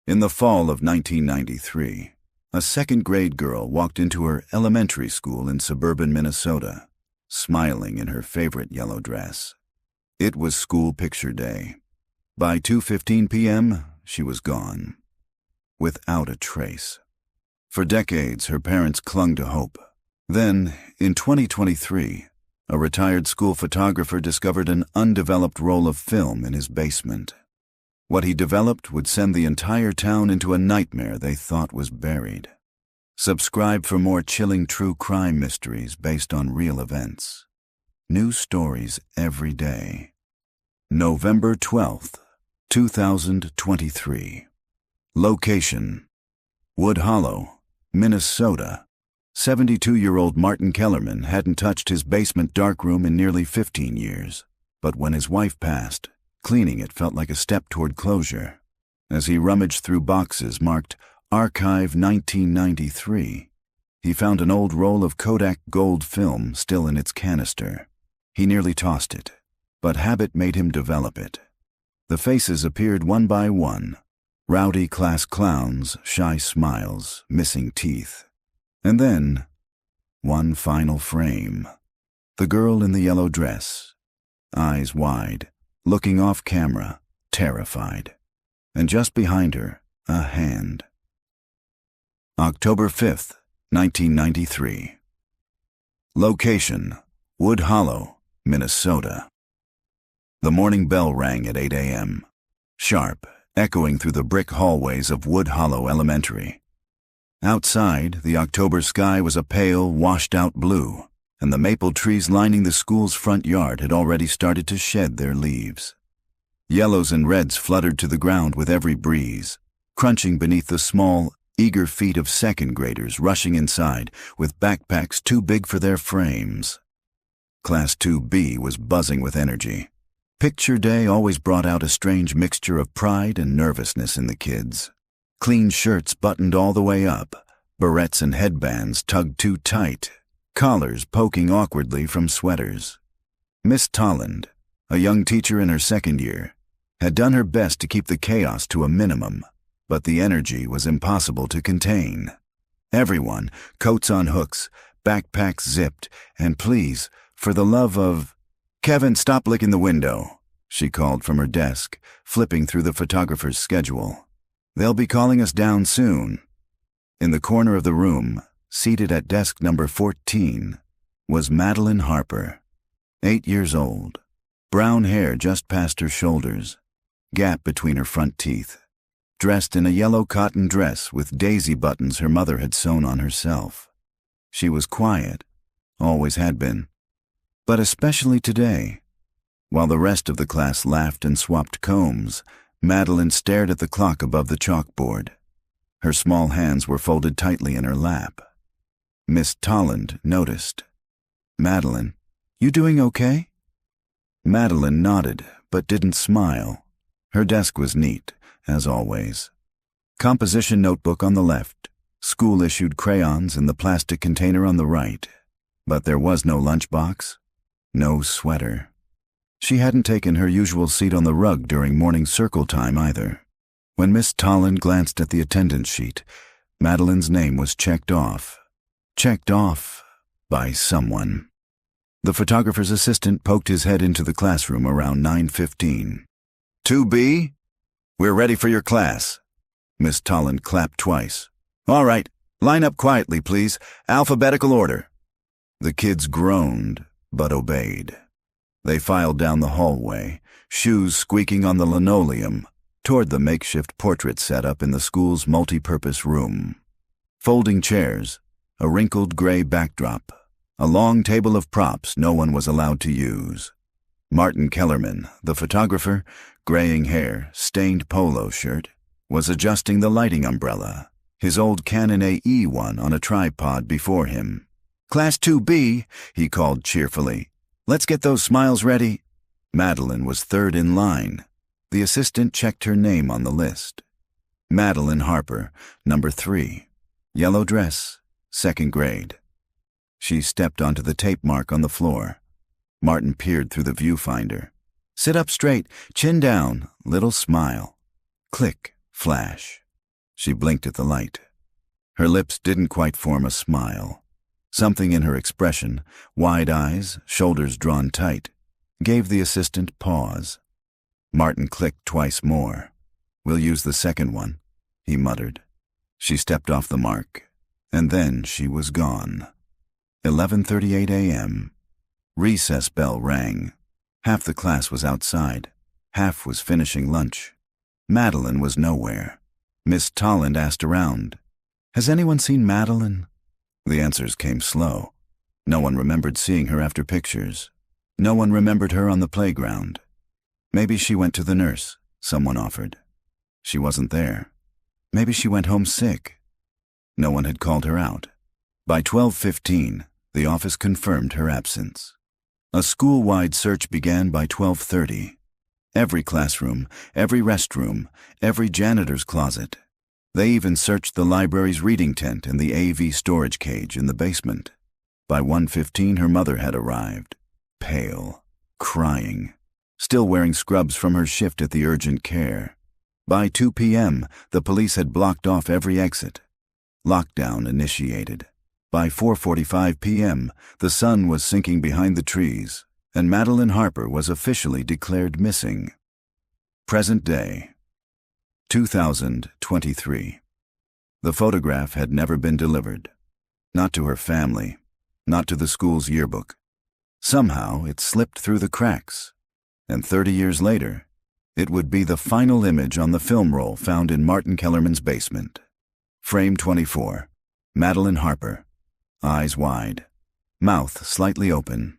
In the fall of 1993, a second-grade girl walked into her elementary school in suburban Minnesota, smiling in her favorite yellow dress. It was school picture day. By 2:15 p.m., she was gone, without a trace. For decades, her parents clung to hope. Then, in 2023, a retired school photographer discovered an undeveloped roll of film in his basement. What he developed would send the entire town into a nightmare they thought was buried. Subscribe for more chilling true crime mysteries based on real events. New stories every day. November 12th, 2023. Location: Wood Hollow, Minnesota. 72-year-old Martin Kellerman hadn't touched his basement darkroom in nearly 15 years, but when his wife passed, cleaning it felt like a step toward closure. As he rummaged through boxes marked Archive 1993, he found an old roll of Kodak gold film still in its canister. He nearly tossed it, but habit made him develop it. The faces appeared one by one: rowdy class clowns, shy smiles, missing teeth. And then, one final frame. The girl in the yellow dress, eyes wide, looking off camera, terrified. And just behind her, a hand. October 5th, 1993. Location: Wood Hollow, Minnesota. The morning bell rang at 8 a.m., sharp, echoing through the brick hallways of Wood Hollow Elementary. Outside, the October sky was a pale, washed-out blue, and the maple trees lining the school's front yard had already started to shed their leaves. Yellows and reds fluttered to the ground with every breeze, crunching beneath the small, eager feet of second-graders rushing inside with backpacks too big for their frames. Class 2B was buzzing with energy. Picture day always brought out a strange mixture of pride and nervousness in the kids. Clean shirts buttoned all the way up, barrettes and headbands tugged too tight, collars poking awkwardly from sweaters. Miss Tolland, a young teacher in her second year, had done her best to keep the chaos to a minimum, but the energy was impossible to contain. Everyone, coats on hooks, backpacks zipped, and please, for the love of... "Kevin, stop licking the window," she called from her desk, flipping through the photographer's schedule. "They'll be calling us down soon." In the corner of the room, seated at desk number 14, was Madeline Harper, 8 years old, brown hair just past her shoulders, gap between her front teeth, dressed in a yellow cotton dress with daisy buttons her mother had sewn on herself. She was quiet, always had been, but especially today. While the rest of the class laughed and swapped combs, Madeline stared at the clock above the chalkboard. Her small hands were folded tightly in her lap. Miss Tolland noticed. "Madeline, you doing okay?" Madeline nodded, but didn't smile. Her desk was neat, as always. Composition notebook on the left, school-issued crayons in the plastic container on the right. But there was no lunchbox, no sweater. She hadn't taken her usual seat on the rug during morning circle time either. When Miss Tolland glanced at the attendance sheet, Madeline's name was checked off. Checked off by someone. The photographer's assistant poked his head into the classroom around 9:15. "2B, we're ready for your class." Miss Tolland clapped twice. "All right, line up quietly, please. Alphabetical order." The kids groaned, but obeyed. They filed down the hallway, shoes squeaking on the linoleum, toward the makeshift portrait setup in the school's multi-purpose room. Folding chairs, a wrinkled gray backdrop, a long table of props no one was allowed to use. Martin Kellerman, the photographer, graying hair, stained polo shirt, was adjusting the lighting umbrella, his old Canon AE one on a tripod before him. "Class 2B, he called cheerfully. "Let's get those smiles ready." Madeline was third in line. The assistant checked her name on the list. Madeline Harper, number 3. Yellow dress, second grade. She stepped onto the tape mark on the floor. Martin peered through the viewfinder. "Sit up straight, chin down, little smile." Click, flash. She blinked at the light. Her lips didn't quite form a smile. Something in her expression, wide eyes, shoulders drawn tight, gave the assistant pause. Martin clicked twice more. "We'll use the second one," he muttered. She stepped off the mark, and then she was gone. 11:38 a.m. Recess bell rang. Half the class was outside. Half was finishing lunch. Madeline was nowhere. Miss Tolland asked around, "Has anyone seen Madeline?" The answers came slow. No one remembered seeing her after pictures. No one remembered her on the playground. "Maybe she went to the nurse," someone offered. She wasn't there. Maybe she went home sick. No one had called her out. By 12:15, the office confirmed her absence. A school-wide search began by 12:30. Every classroom, every restroom, every janitor's closet. They even searched the library's reading tent and the AV storage cage in the basement. By 1:15, her mother had arrived, pale, crying, still wearing scrubs from her shift at the urgent care. By 2 p.m., the police had blocked off every exit. Lockdown initiated. By 4:45 p.m., the sun was sinking behind the trees, and Madeline Harper was officially declared missing. Present day, 2023. The photograph had never been delivered. Not to her family, not to the school's yearbook. Somehow it slipped through the cracks, and 30 years later, it would be the final image on the film roll found in Martin Kellerman's basement. Frame 24, Madeline Harper, eyes wide, mouth slightly open,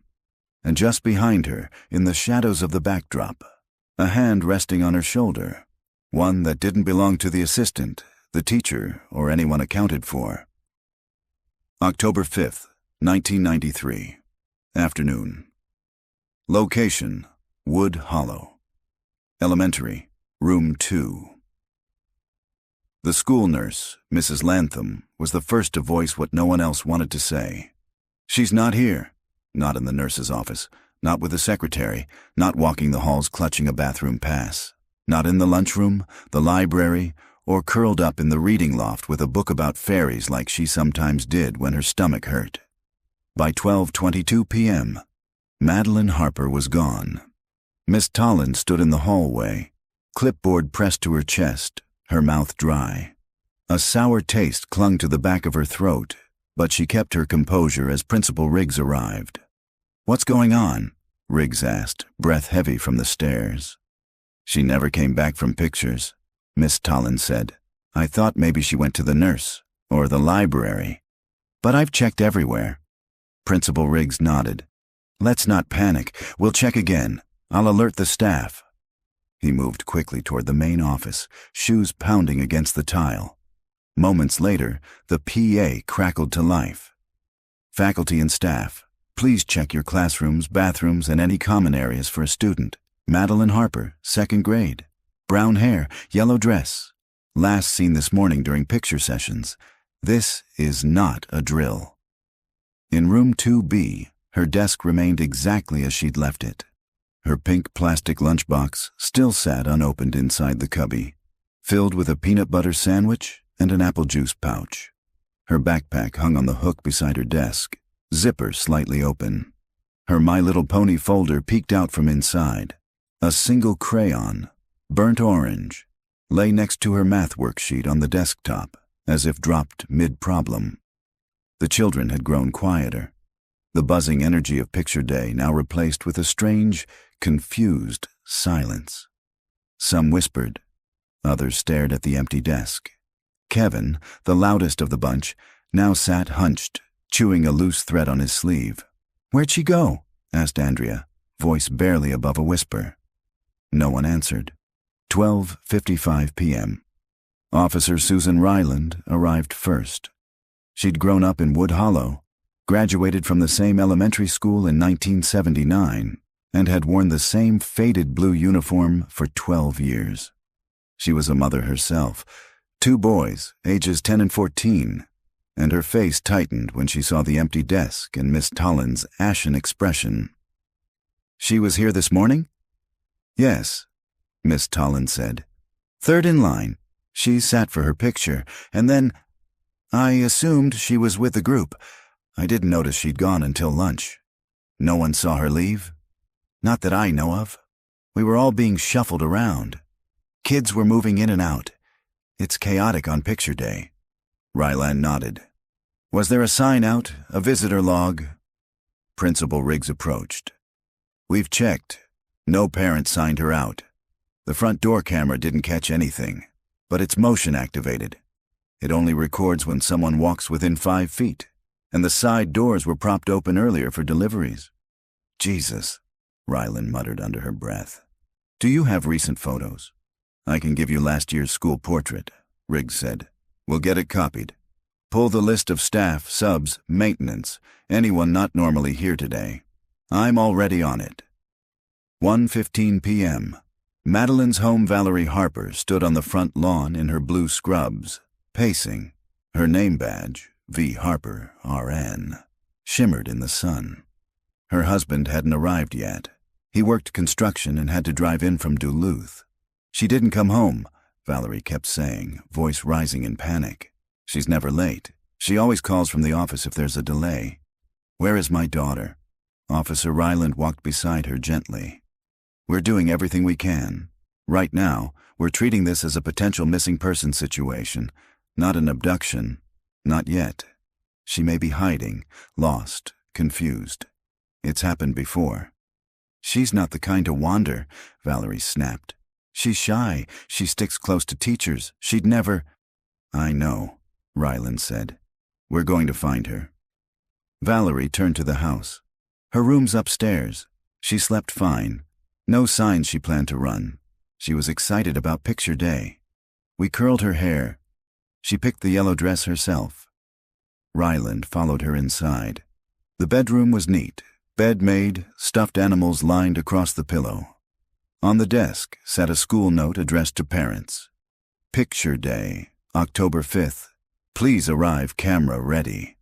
and just behind her, in the shadows of the backdrop, a hand resting on her shoulder, one that didn't belong to the assistant, the teacher, or anyone accounted for. October 5th, 1993, afternoon. Location, Wood Hollow. Elementary, room 2. The school nurse, Mrs. Lantham, was the first to voice what no one else wanted to say. "She's not here." Not in the nurse's office, not with the secretary, not walking the halls clutching a bathroom pass, not in the lunchroom, the library, or curled up in the reading loft with a book about fairies like she sometimes did when her stomach hurt. By 12:22 p.m., Madeline Harper was gone. Miss Tolland stood in the hallway, clipboard pressed to her chest, her mouth dry. A sour taste clung to the back of her throat, but she kept her composure as Principal Riggs arrived. "What's going on?" Riggs asked, breath heavy from the stairs. "She never came back from pictures," Miss Tolland said. "I thought maybe she went to the nurse, or the library. But I've checked everywhere." Principal Riggs nodded. "Let's not panic. We'll check again. I'll alert the staff." He moved quickly toward the main office, shoes pounding against the tile. Moments later, the PA crackled to life. "Faculty and staff, please check your classrooms, bathrooms, and any common areas for a student. Madeline Harper, 2nd grade. Brown hair, yellow dress. Last seen this morning during picture sessions. This is not a drill." In room 2B, her desk remained exactly as she'd left it. Her pink plastic lunchbox still sat unopened inside the cubby, filled with a peanut butter sandwich and an apple juice pouch. Her backpack hung on the hook beside her desk, zipper slightly open. Her My Little Pony folder peeked out from inside. A single crayon, burnt orange, lay next to her math worksheet on the desktop, as if dropped mid-problem. The children had grown quieter. The buzzing energy of picture day now replaced with a strange, confused silence. Some whispered. Others stared at the empty desk. Kevin, the loudest of the bunch, now sat hunched, chewing a loose thread on his sleeve. "Where'd she go?" asked Andrea, voice barely above a whisper. No one answered. 12:55 p.m. Officer Susan Ryland arrived first. She'd grown up in Wood Hollow, graduated from the same elementary school in 1979, and had worn the same faded blue uniform for 12 years. She was a mother herself, 2 boys, ages 10 and 14, and her face tightened when she saw the empty desk and Miss Tolland's ashen expression. "She was here this morning?" "Yes," Miss Tolland said. "3rd in line. She sat for her picture, and then I assumed she was with the group. I didn't notice she'd gone until lunch. No one saw her leave? Not that I know of. We were all being shuffled around. Kids were moving in and out. It's chaotic on picture day. Ryland nodded. Was there a sign out, a visitor log? Principal Riggs approached. We've checked. No parent signed her out. The front door camera didn't catch anything, but it's motion activated. It only records when someone walks within 5 feet, and the side doors were propped open earlier for deliveries. Jesus, Ryland muttered under her breath. Do you have recent photos? I can give you last year's school portrait, Riggs said. We'll get it copied. Pull the list of staff, subs, maintenance, anyone not normally here today. I'm already on it. 1:15 p.m. Madeline's home Valerie Harper stood on the front lawn in her blue scrubs, pacing. Her name badge, V. Harper, RN, shimmered in the sun. Her husband hadn't arrived yet. He worked construction and had to drive in from Duluth. She didn't come home, Valerie kept saying, voice rising in panic. She's never late. She always calls from the office if there's a delay. Where is my daughter? Officer Ryland walked beside her gently. We're doing everything we can. Right now, we're treating this as a potential missing person situation, not an abduction. Not yet. She may be hiding, lost, confused. It's happened before. She's not the kind to wander, Valerie snapped. She's shy. She sticks close to teachers. She'd never... I know, Ryland said. We're going to find her. Valerie turned to the house. Her room's upstairs. She slept fine. No signs she planned to run. She was excited about picture day. We curled her hair. She picked the yellow dress herself. Ryland followed her inside. The bedroom was neat. Bed made, stuffed animals lined across the pillow. On the desk sat a school note addressed to parents. Picture Day, October 5th. Please arrive camera ready.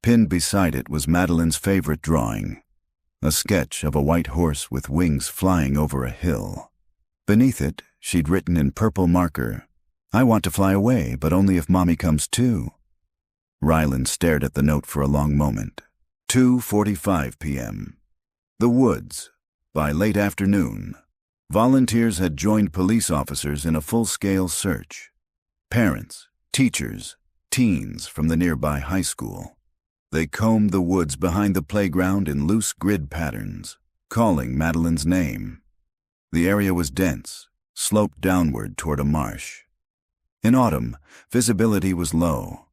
Pinned beside it was Madeline's favorite drawing, a sketch of a white horse with wings flying over a hill. Beneath it, she'd written in purple marker, I want to fly away, but only if Mommy comes too. Ryland stared at the note for a long moment. 2:45 p.m. The woods. By late afternoon, volunteers had joined police officers in a full-scale search. Parents, teachers, teens from the nearby high school. They combed the woods behind the playground in loose grid patterns, calling Madeline's name. The area was dense, sloped downward toward a marsh. In autumn, visibility was low.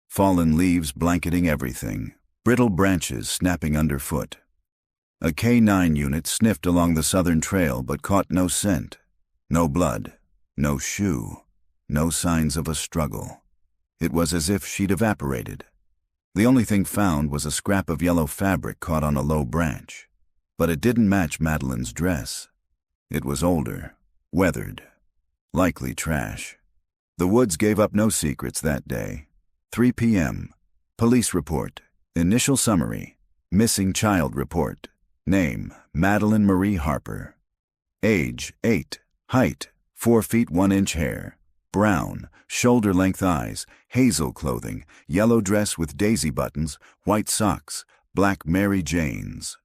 Fallen leaves blanketing everything, brittle branches snapping underfoot. A K-9 unit sniffed along the southern trail but caught no scent. No blood, no shoe, no signs of a struggle. It was as if she'd evaporated. The only thing found was a scrap of yellow fabric caught on a low branch. But it didn't match Madeline's dress. It was older, weathered, likely trash. The woods gave up no secrets that day. 3 p.m. Police report. Initial summary. Missing child report. Name, Madeline Marie Harper. Age, 8. Height, 4 feet 1 inch hair. Brown, shoulder-length eyes, hazel clothing, yellow dress with daisy buttons, white socks, black Mary Janes.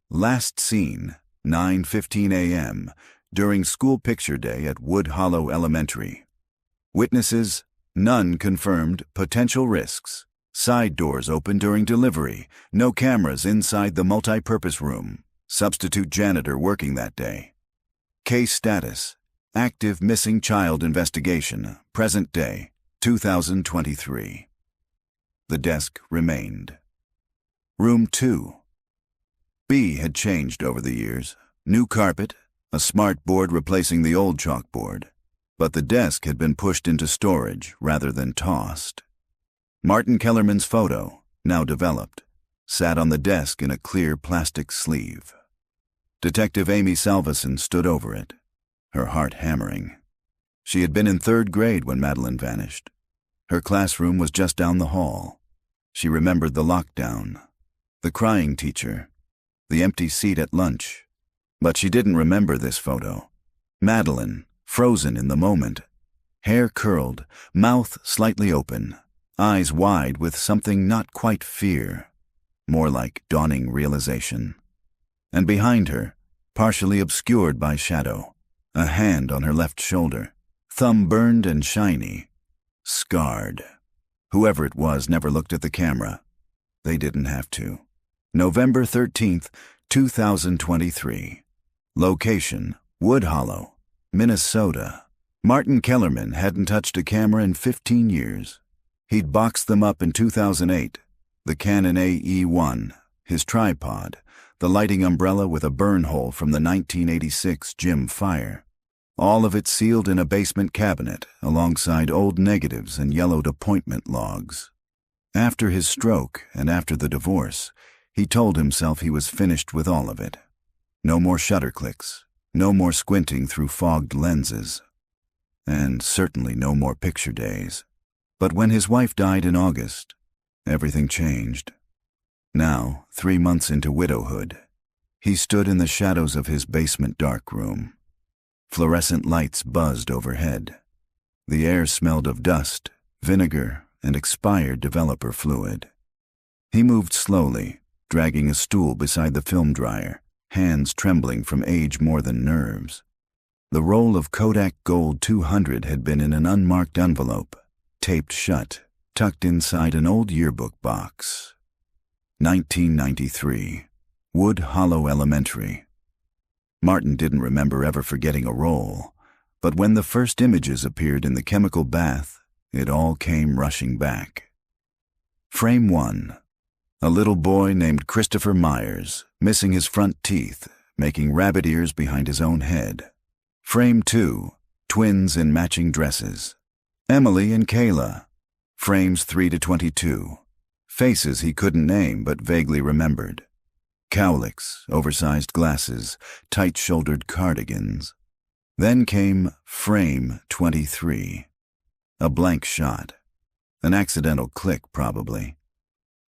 Last seen, 9:15 a.m., during school picture day at Wood Hollow Elementary. Witnesses, none confirmed, potential risks. Side doors open during delivery, no cameras inside the multi-purpose room. Substitute janitor working that day. Case status, active missing child investigation, present day, 2023. The desk remained. Room 2. B had changed over the years. New carpet, a smart board replacing the old chalkboard. But the desk had been pushed into storage rather than tossed. Martin Kellerman's photo, now developed, sat on the desk in a clear plastic sleeve. Detective Amy Salveson stood over it, her heart hammering. She had been in 3rd grade when Madeline vanished. Her classroom was just down the hall. She remembered the lockdown, the crying teacher, the empty seat at lunch. But she didn't remember this photo. Madeline, frozen in the moment, Hair curled, mouth slightly open, eyes wide with something not quite fear, more like dawning realization. And behind her, partially obscured by shadow, a hand on her left shoulder, thumb burned and shiny, scarred. Whoever it was never looked at the camera. They didn't have to. November 13th, 2023. Location, Wood Hollow, Minnesota. Martin Kellerman hadn't touched a camera in 15 years. He'd boxed them up in 2008, the Canon AE-1, his tripod, the lighting umbrella with a burn hole from the 1986 gym fire. All of it sealed in a basement cabinet alongside old negatives and yellowed appointment logs. After his stroke and after the divorce, he told himself he was finished with all of it. No more shutter clicks, no more squinting through fogged lenses, and certainly no more picture days. But when his wife died in August, everything changed. Now, 3 months into widowhood, he stood in the shadows of his basement darkroom. Fluorescent lights buzzed overhead. The air smelled of dust, vinegar, and expired developer fluid. He moved slowly, dragging a stool beside the film dryer, hands trembling from age more than nerves. The roll of Kodak Gold 200 had been in an unmarked envelope, taped shut, tucked inside an old yearbook box. 1993, Wood Hollow Elementary. Martin didn't remember ever forgetting a roll, but when the first images appeared in the chemical bath, it all came rushing back. Frame 1. A little boy named Christopher Myers, missing his front teeth, making rabbit ears behind his own head. Frame 2. Twins in matching dresses. Emily and Kayla. Frames 3 to 22. Faces he couldn't name but vaguely remembered. Cowlicks, oversized glasses, tight-shouldered cardigans. Then came frame 23. A blank shot. An accidental click, probably.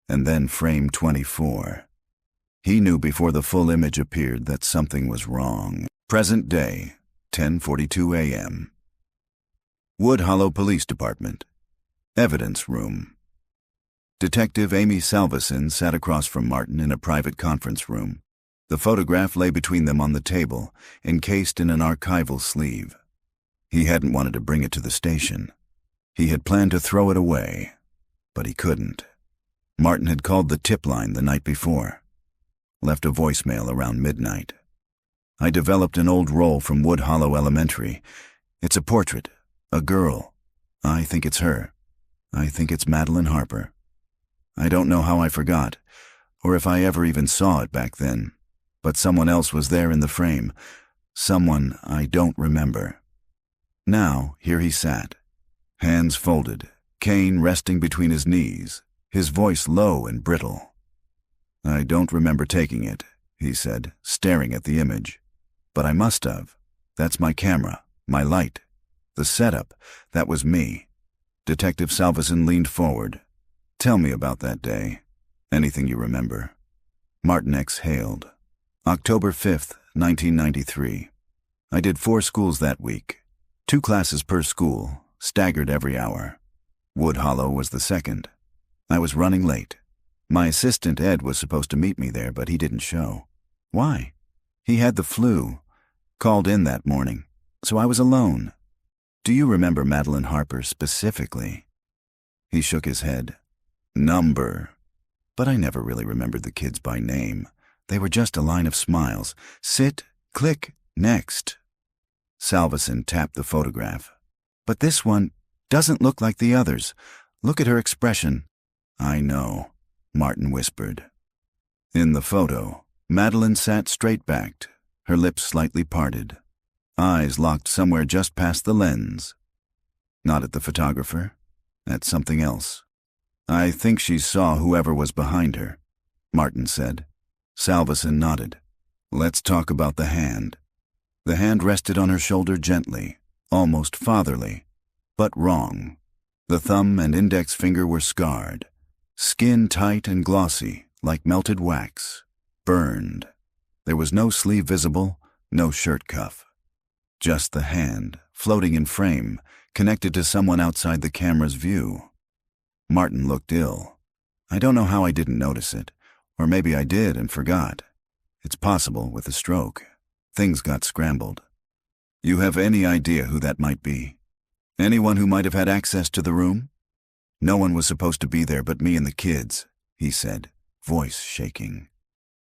And then frame 24. He knew before the full image appeared that something was wrong. Present day, 10:42 a.m. Wood Hollow Police Department. Evidence room. Detective Amy Salveson sat across from Martin in a private conference room. The photograph lay between them on the table, encased in an archival sleeve. He hadn't wanted to bring it to the station. He had planned to throw it away, but he couldn't. Martin had called the tip line the night before. Left a voicemail around midnight. I developed an old roll from Wood Hollow Elementary. It's a portrait, a girl. I think it's her. I think it's Madeline Harper. I don't know how I forgot, or if I ever even saw it back then, but someone else was there in the frame, someone I don't remember. Now, here he sat, hands folded, cane resting between his knees, his voice low and brittle. I don't remember taking it, he said, staring at the image. But I must have. That's my camera, my light. The setup, that was me. Detective Salveson leaned forward. Tell me about that day. Anything you remember. Martin exhaled. October 5th, 1993. I did 4 schools that week. 2 classes per school, staggered every hour. Wood Hollow was the second. I was running late. My assistant Ed was supposed to meet me there, but he didn't show. Why? He had the flu. Called in that morning, so I was alone. Do you remember Madeline Harper specifically? He shook his head. Number. But I never really remembered the kids by name. They were just a line of smiles. Sit, click, next. Salveson tapped the photograph. But this one doesn't look like the others. Look at her expression. I know, Martin whispered. In the photo, Madeline sat straight-backed, her lips slightly parted, eyes locked somewhere just past the lens. Not at the photographer, at something else. I think she saw whoever was behind her, Martin said. Salveson nodded. Let's talk about the hand. The hand rested on her shoulder gently, almost fatherly, but wrong. The thumb and index finger were scarred, skin tight and glossy, like melted wax, burned. There was no sleeve visible, no shirt cuff. Just the hand, floating in frame, connected to someone outside the camera's view. Martin looked ill. I don't know how I didn't notice it, or maybe I did and forgot. It's possible with a stroke. Things got scrambled. You have any idea who that might be? Anyone who might have had access to the room? No one was supposed to be there but me and the kids, he said, voice shaking.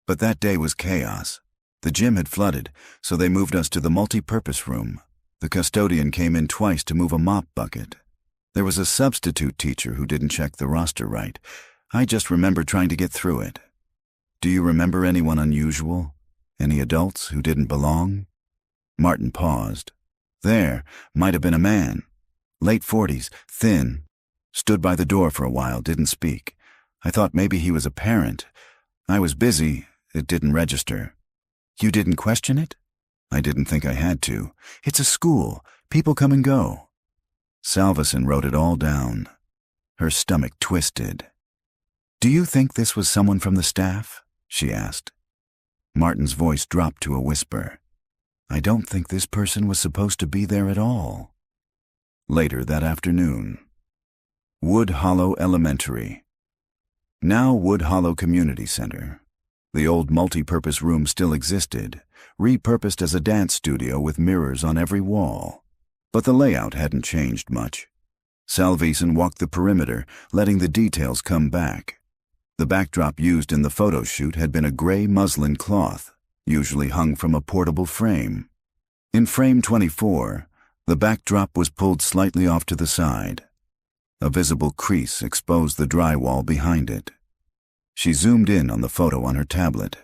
But that day was chaos. The gym had flooded, so they moved us to the multi-purpose room. The custodian came in twice to move a mop bucket. There was a substitute teacher who didn't check the roster right. I just remember trying to get through it. Do you remember anyone unusual? Any adults who didn't belong? Martin paused. There might have been a man. Late 40s, thin. Stood by the door for a while, didn't speak. I thought maybe he was a parent. I was busy, it didn't register. You didn't question it? I didn't think I had to. It's a school. People come and go. Salveson wrote it all down. Her stomach twisted. Do you think this was someone from the staff? She asked. Martin's voice dropped to a whisper. I don't think this person was supposed to be there at all. Later that afternoon. Wood Hollow Elementary. Now Wood Hollow Community Center. The old multi-purpose room still existed, repurposed as a dance studio with mirrors on every wall. But the layout hadn't changed much. Salveson walked the perimeter, letting the details come back. The backdrop used in the photo shoot had been a gray muslin cloth, usually hung from a portable frame. In frame 24, the backdrop was pulled slightly off to the side. A visible crease exposed the drywall behind it. She zoomed in on the photo on her tablet.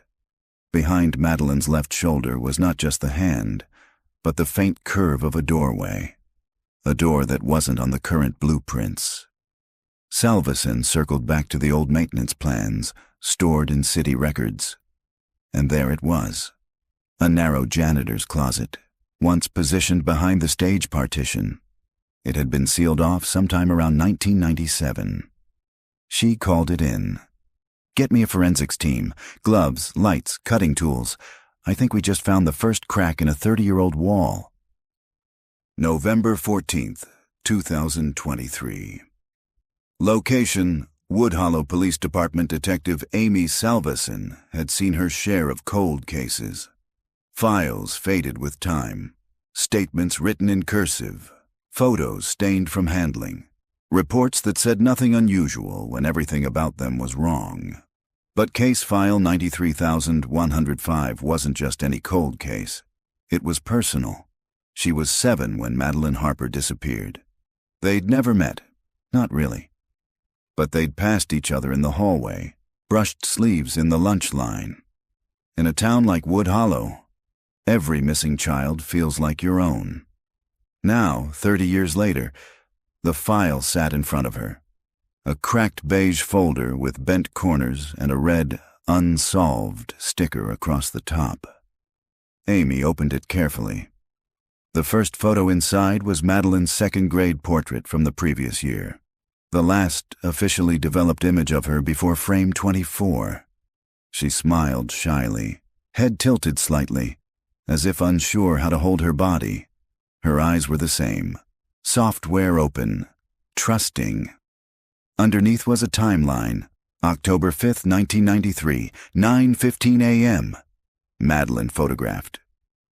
Behind Madeline's left shoulder was not just the hand, but the faint curve of a doorway. A door that wasn't on the current blueprints. Salveson circled back to the old maintenance plans, stored in city records. And there it was. A narrow janitor's closet, once positioned behind the stage partition. It had been sealed off sometime around 1997. She called it in. Get me a forensics team. Gloves, lights, cutting tools. I think we just found the first crack in a 30-year-old wall. November 14th, 2023. Location: Wood Hollow Police Department Detective Amy Salveson had seen her share of cold cases. Files faded with time. Statements written in cursive. Photos stained from handling. Reports that said nothing unusual when everything about them was wrong. But case file 93,105 wasn't just any cold case. It was personal. She was 7 when Madeline Harper disappeared. They'd never met. Not really. But they'd passed each other in the hallway, brushed sleeves in the lunch line. In a town like Wood Hollow, every missing child feels like your own. Now, 30 years later, the file sat in front of her. A cracked beige folder with bent corners and a red Unsolved sticker across the top. Amy opened it carefully. The first photo inside was Madeline's second-grade portrait from the previous year. The last officially developed image of her before frame 24. She smiled shyly, head tilted slightly, as if unsure how to hold her body. Her eyes were the same, software open, trusting. Underneath was a timeline. October 5th, 1993, 9:15 a.m. Madeline photographed.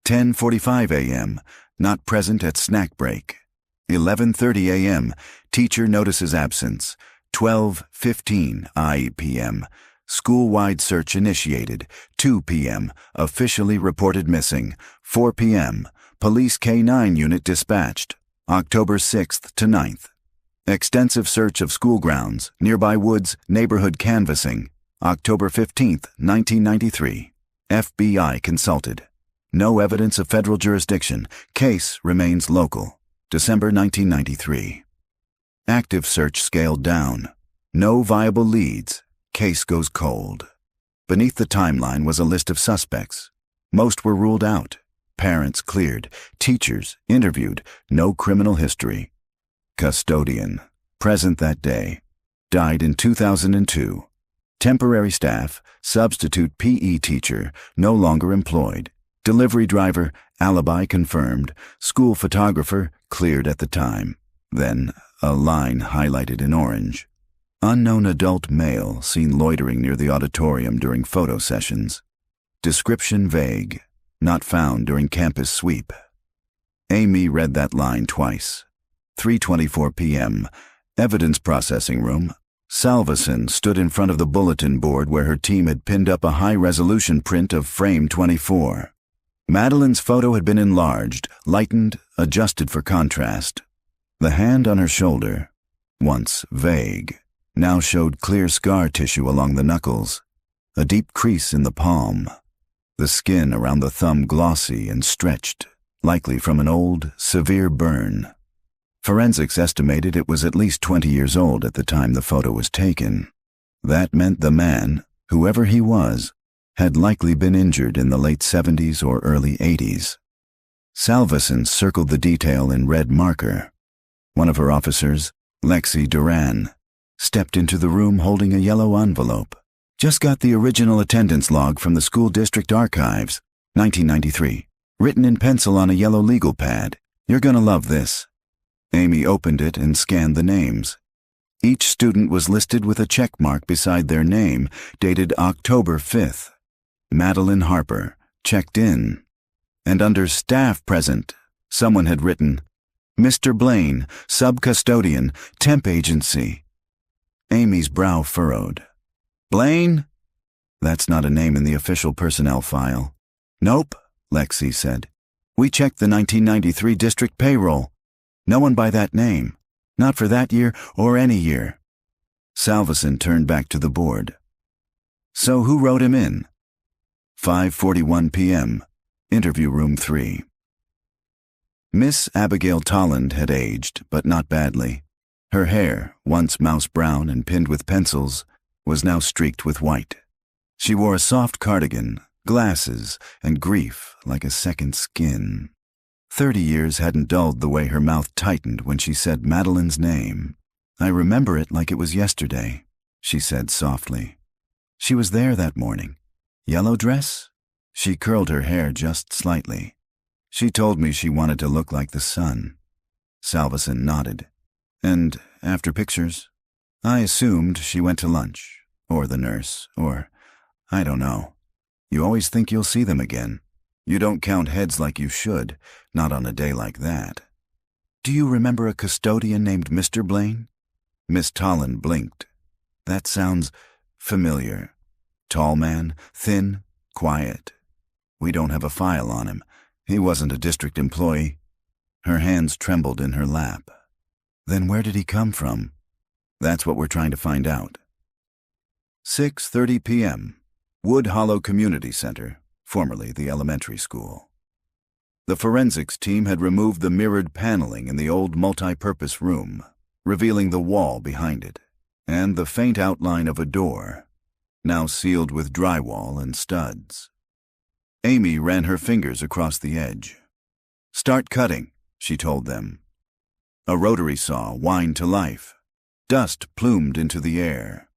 10:45 a.m., not present at snack break. 11:30 a.m., teacher notices absence. 12:15 p.m., school-wide search initiated. 2 p.m., officially reported missing. 4 p.m., police K-9 unit dispatched. October 6th to 9th. Extensive search of school grounds, nearby woods, neighborhood canvassing. October 15th, 1993. FBI consulted. No evidence of federal jurisdiction. Case remains local. December 1993. Active search scaled down. No viable leads. Case goes cold. Beneath the timeline was a list of suspects. Most were ruled out. Parents cleared. Teachers interviewed. No criminal history. Custodian, present that day, died in 2002. Temporary staff, substitute PE teacher, no longer employed. Delivery driver, alibi confirmed. School photographer, cleared at the time. Then, a line highlighted in orange. Unknown adult male seen loitering near the auditorium during photo sessions. Description vague. Not found during campus sweep. Amy read that line twice. 3:24 p.m. Evidence processing room. Salveson stood in front of the bulletin board where her team had pinned up a high-resolution print of frame 24. Madeline's photo had been enlarged, lightened, adjusted for contrast. The hand on her shoulder, once vague, now showed clear scar tissue along the knuckles, a deep crease in the palm, the skin around the thumb glossy and stretched, likely from an old, severe burn. Forensics estimated it was at least 20 years old at the time the photo was taken. That meant the man, whoever he was, had likely been injured in the late 70s or early 80s. Salveson circled the detail in red marker. One of her officers, Lexi Duran, stepped into the room holding a yellow envelope. Just got the original attendance log from the school district archives, 1993, written in pencil on a yellow legal pad. You're gonna love this. Amy opened it and scanned the names. Each student was listed with a check mark beside their name, dated October 5th. Madeline Harper, checked in. And under staff present, someone had written, Mr. Blaine, sub-custodian, temp agency. Amy's brow furrowed. Blaine? That's not a name in the official personnel file. Nope, Lexi said. We checked the 1993 district payroll. No one by that name. Not for that year or any year. Salveson turned back to the board. So who wrote him in? 5:41 p.m. Interview room 3. Miss Abigail Tolland had aged, but not badly. Her hair, once mouse brown and pinned with pencils, was now streaked with white. She wore a soft cardigan, glasses, and grief like a second skin. 30 years hadn't dulled the way her mouth tightened when she said Madeline's name. I remember it like it was yesterday, she said softly. She was there that morning. Yellow dress? She curled her hair just slightly. She told me she wanted to look like the sun. Salveson nodded. And after pictures? I assumed she went to lunch, or the nurse, or I don't know. You always think you'll see them again. You don't count heads like you should, not on a day like that. Do you remember a custodian named Mr. Blaine? Miss Tolland blinked. That sounds familiar. Tall man, thin, quiet. We don't have a file on him. He wasn't a district employee. Her hands trembled in her lap. Then where did he come from? That's what we're trying to find out. 6:30 p.m. Wood Hollow Community Center, formerly the elementary school. The forensics team had removed the mirrored paneling in the old multi-purpose room, revealing the wall behind it, and the faint outline of a door, now sealed with drywall and studs. Amy ran her fingers across the edge. Start cutting, she told them. A rotary saw whined to life. Dust plumed into the air.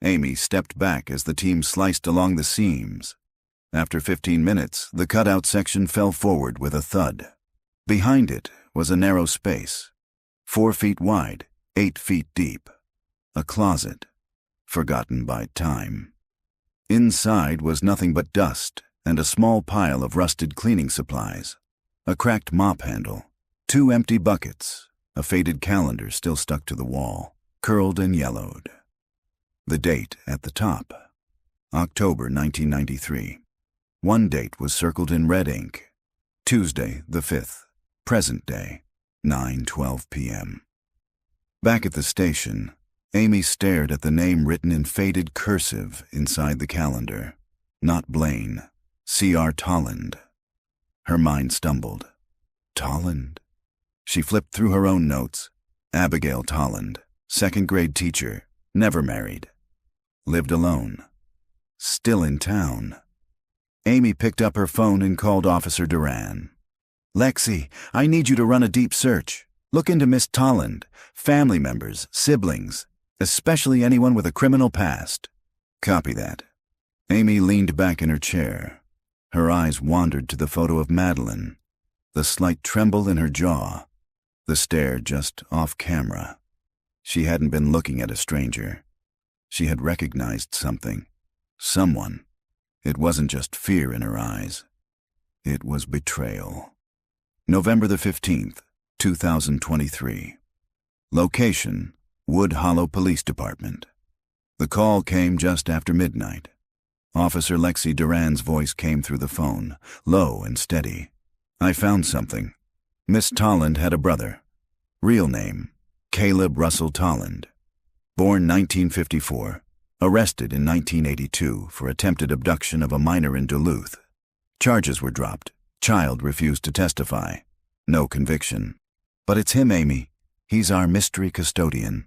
Amy stepped back as the team sliced along the seams. After 15 minutes, the cutout section fell forward with a thud. Behind it was a narrow space, 4 feet wide, 8 feet deep. A closet, forgotten by time. Inside was nothing but dust and a small pile of rusted cleaning supplies, a cracked mop handle, 2 empty buckets, a faded calendar still stuck to the wall, curled and yellowed. The date at the top, October 1993. One date was circled in red ink, Tuesday the 5th, present day, 9:12 p.m. Back at the station, Amy stared at the name written in faded cursive inside the calendar. Not Blaine, C.R. Tolland. Her mind stumbled. Tolland? She flipped through her own notes. Abigail Tolland, 2nd grade teacher, never married. Lived alone. Still in town. Amy picked up her phone and called Officer Duran. Lexi, I need you to run a deep search. Look into Miss Tolland, family members, siblings, especially anyone with a criminal past. Copy that. Amy leaned back in her chair. Her eyes wandered to the photo of Madeline, the slight tremble in her jaw, the stare just off camera. She hadn't been looking at a stranger. She had recognized something. Someone. It wasn't just fear in her eyes. It was betrayal. November the 15th, 2023. Location: Wood Hollow Police Department. The call came just after midnight. Officer Lexi Duran's voice came through the phone, low and steady. "I found something. Miss Tolland had a brother. Real name: Caleb Russell Tolland. Born 1954. Arrested in 1982 for attempted abduction of a minor in Duluth. Charges were dropped. Child refused to testify. No conviction. But it's him, Amy. He's our mystery custodian."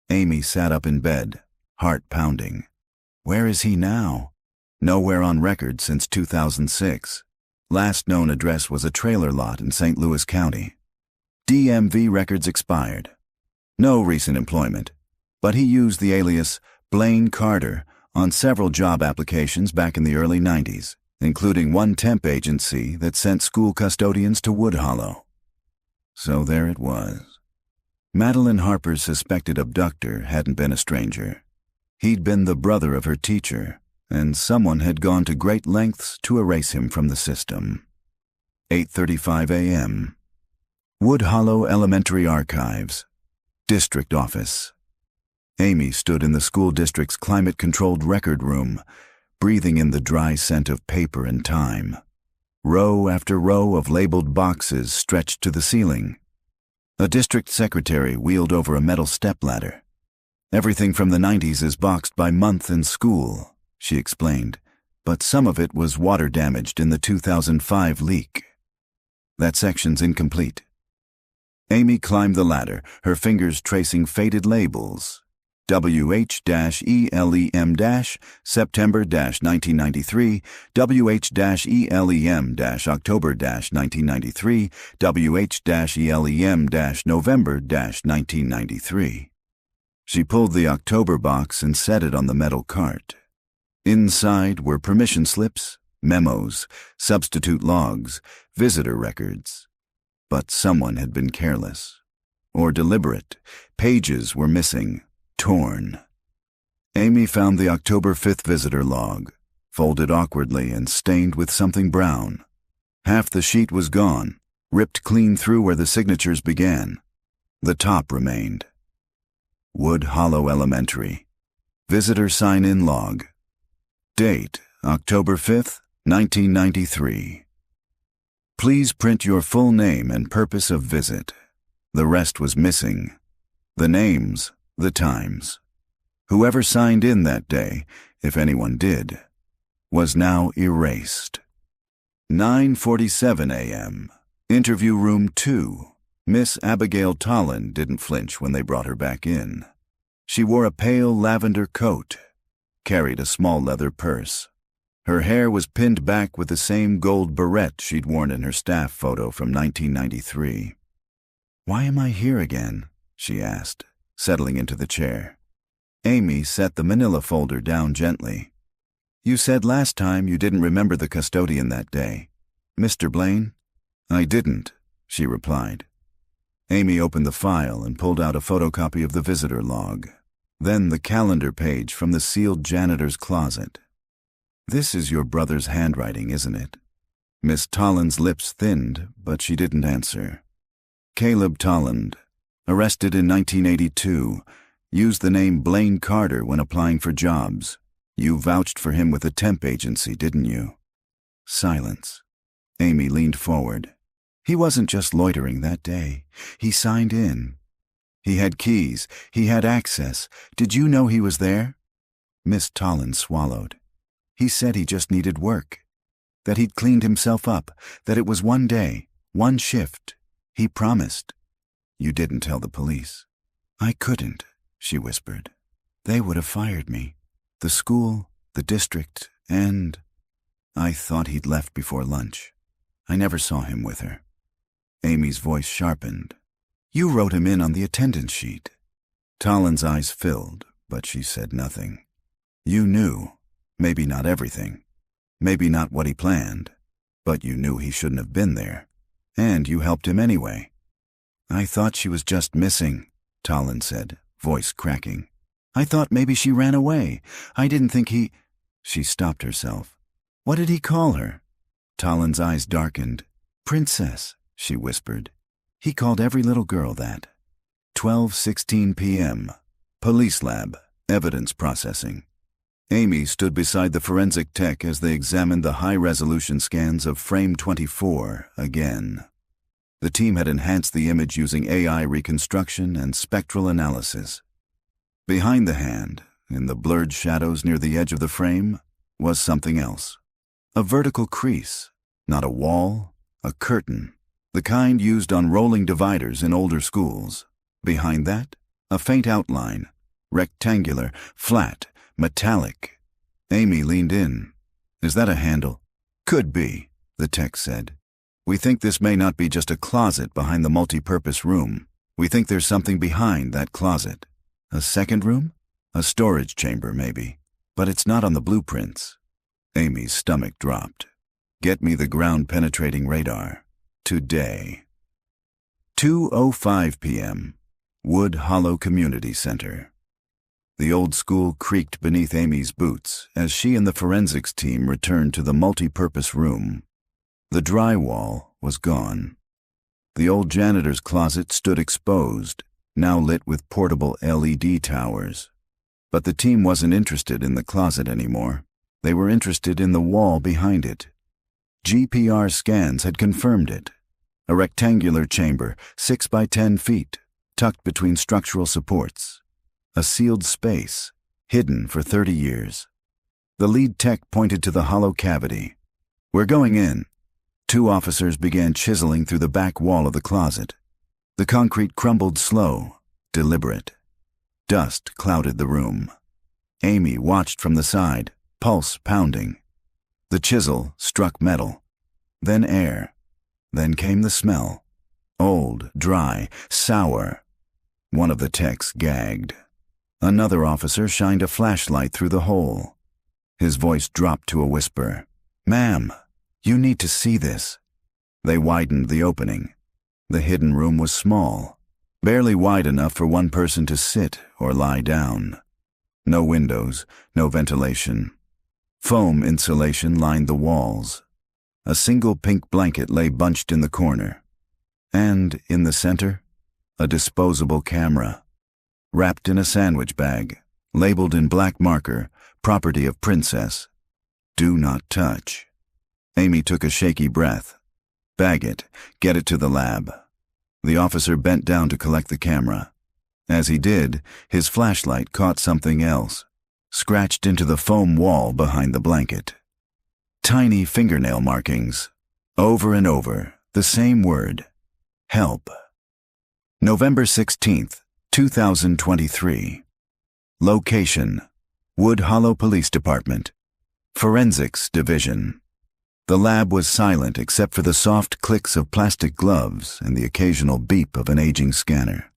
Amy sat up in bed, heart pounding. Where is he now? Nowhere on record since 2006. Last known address was a trailer lot in St. Louis County. DMV records expired. No recent employment, but he used the alias Blaine Carter on several job applications back in the early 90s, including one temp agency that sent school custodians to Wood Hollow. So there it was. Madeline Harper's suspected abductor hadn't been a stranger. He'd been the brother of her teacher, and someone had gone to great lengths to erase him from the system. 8:35 a.m. Wood Hollow Elementary Archives. District Office. Amy stood in the school district's climate-controlled record room, breathing in the dry scent of paper and time. Row after row of labeled boxes stretched to the ceiling. A district secretary wheeled over a metal stepladder. "Everything from the 90s is boxed by month and school," she explained, "but some of it was water-damaged in the 2005 leak. That section's incomplete." Amy climbed the ladder, her fingers tracing faded labels. WH-ELEM- September-1993, WH-ELEM-October-1993, WH-ELEM-November-1993. She pulled the October box and set it on the metal cart. Inside were permission slips, memos, substitute logs, visitor records. But someone had been careless. Or deliberate. Pages were missing. Torn. Amy found the October 5th visitor log, folded awkwardly and stained with something brown. Half the sheet was gone, ripped clean through where the signatures began. The top remained. Wood Hollow Elementary. Visitor sign-in log. Date: October 5th, 1993. Please print your full name and purpose of visit. The rest was missing. The names, the times. Whoever signed in that day, if anyone did, was now erased. 9:47 a.m. Interview room 2. Miss Abigail Tolland didn't flinch when they brought her back in. She wore a pale lavender coat, carried a small leather purse. Her hair was pinned back with the same gold barrette she'd worn in her staff photo from 1993. "Why am I here again?" she asked, settling into the chair. Amy set the manila folder down gently. "You said last time you didn't remember the custodian that day. Mr. Blaine?" "I didn't," she replied. Amy opened the file and pulled out a photocopy of the visitor log, then the calendar page from the sealed janitor's closet. "This is your brother's handwriting, isn't it?" Miss Tolland's lips thinned, but she didn't answer. "Caleb Tolland, arrested in 1982, used the name Blaine Carter when applying for jobs. You vouched for him with a temp agency, didn't you?" Silence. Amy leaned forward. "He wasn't just loitering that day. He signed in. He had keys. He had access. Did you know he was there?" Miss Tolland swallowed. "He said he just needed work, that he'd cleaned himself up, that it was one day, one shift. He promised." "You didn't tell the police." "I couldn't," she whispered. "They would have fired me. The school, the district, and I thought he'd left before lunch. I never saw him with her." Amy's voice sharpened. "You wrote him in on the attendance sheet." Tolland's eyes filled, but she said nothing. "You knew. Maybe not everything. Maybe not what he planned, but you knew he shouldn't have been there, and you helped him anyway. I thought she was just missing, Talon said, voice cracking. I thought maybe she ran away. I didn't think he... She stopped herself. What did he call her? Talon's eyes darkened. Princess, she whispered. He called every little girl that. 12:16 p.m. Police lab, evidence processing. Amy stood beside the forensic tech as they examined the high-resolution scans of frame 24 again. The team had enhanced the image using AI reconstruction and spectral analysis. Behind the hand, in the blurred shadows near the edge of the frame, was something else. A vertical crease, not a wall, a curtain, the kind used on rolling dividers in older schools. Behind that, a faint outline, rectangular, flat, metallic. Amy leaned in. Is that a handle? Could be, the tech said. We think this may not be just a closet behind the multi-purpose room. We think there's something behind that closet. A second room? A storage chamber, maybe. But it's not on the blueprints. Amy's stomach dropped. Get me the ground-penetrating radar. Today. 2:05 p.m. Wood Hollow Community Center. The old school creaked beneath Amy's boots as she and the forensics team returned to the multi-purpose room. The drywall was gone. The old janitor's closet stood exposed, now lit with portable LED towers. But the team wasn't interested in the closet anymore. They were interested in the wall behind it. GPR scans had confirmed it. A rectangular chamber, 6 by 10 feet, tucked between structural supports. A sealed space, hidden for 30 years. The lead tech pointed to the hollow cavity. We're going in. 2 officers began chiseling through the back wall of the closet. The concrete crumbled slow, deliberate. Dust clouded the room. Amy watched from the side, pulse pounding. The chisel struck metal, then air. Then came the smell. Old, dry, sour. One of the techs gagged. Another officer shined a flashlight through the hole. His voice dropped to a whisper. Ma'am, you need to see this. They widened the opening. The hidden room was small, barely wide enough for one person to sit or lie down. No windows, no ventilation. Foam insulation lined the walls. A single pink blanket lay bunched in the corner. And, in the center, a disposable camera. Wrapped in a sandwich bag, labeled in black marker, property of Princess. Do not touch. Amy took a shaky breath. Bag it, get it to the lab. The officer bent down to collect the camera. As he did, his flashlight caught something else, scratched into the foam wall behind the blanket. Tiny fingernail markings. Over and over, the same word. Help. November 16th, 2023. Location: Wood Hollow Police Department. Forensics Division. The lab was silent except for the soft clicks of plastic gloves and the occasional beep of an aging scanner.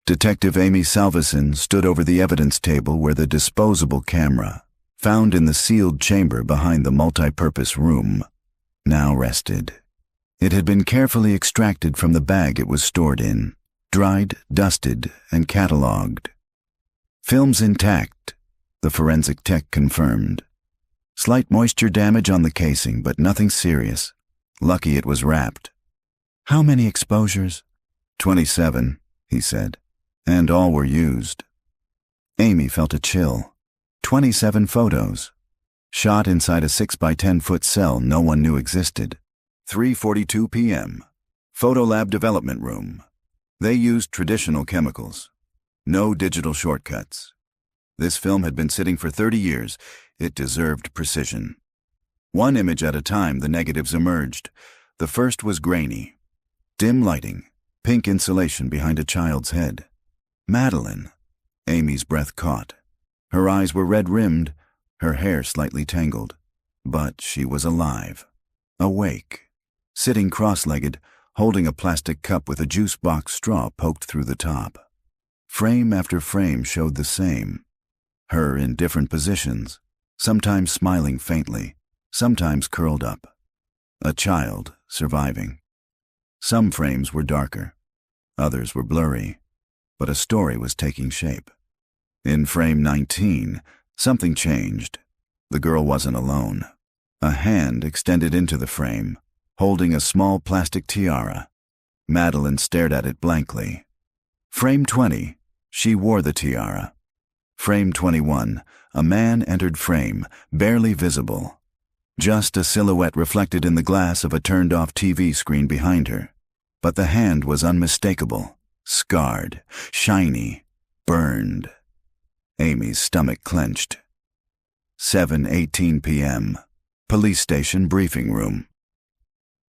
Detective Amy Salveson stood over the evidence table where the disposable camera, found in the sealed chamber behind the multi-purpose room, now rested. It had been carefully extracted from the bag it was stored in, dried, dusted, and catalogued. Films intact, the forensic tech confirmed. Slight moisture damage on the casing, but nothing serious. Lucky it was wrapped. How many exposures? 27, he said, and all were used. Amy felt a chill. 27 photos. Shot inside a 6 by 10 foot cell no one knew existed. 3:42 p.m. Photolab development room. They used traditional chemicals. No digital shortcuts. This film had been sitting for 30 years. It deserved precision. One image at a time, the negatives emerged. The first was grainy. Dim lighting, pink insulation behind a child's head. Madeline. Amy's breath caught. Her eyes were red-rimmed, her hair slightly tangled. But she was alive. Awake. Sitting cross-legged, holding a plastic cup with a juice box straw poked through the top. Frame after frame showed the same. Her in different positions, sometimes smiling faintly, sometimes curled up. A child surviving. Some frames were darker, others were blurry, but a story was taking shape. In frame 19, something changed. The girl wasn't alone. A hand extended into the frame, holding a small plastic tiara. Madeline stared at it blankly. Frame 20, she wore the tiara. Frame 21, a man entered frame, barely visible. Just a silhouette reflected in the glass of a turned-off TV screen behind her. But the hand was unmistakable, scarred, shiny, burned. Amy's stomach clenched. 7:18 p.m. Police station briefing room.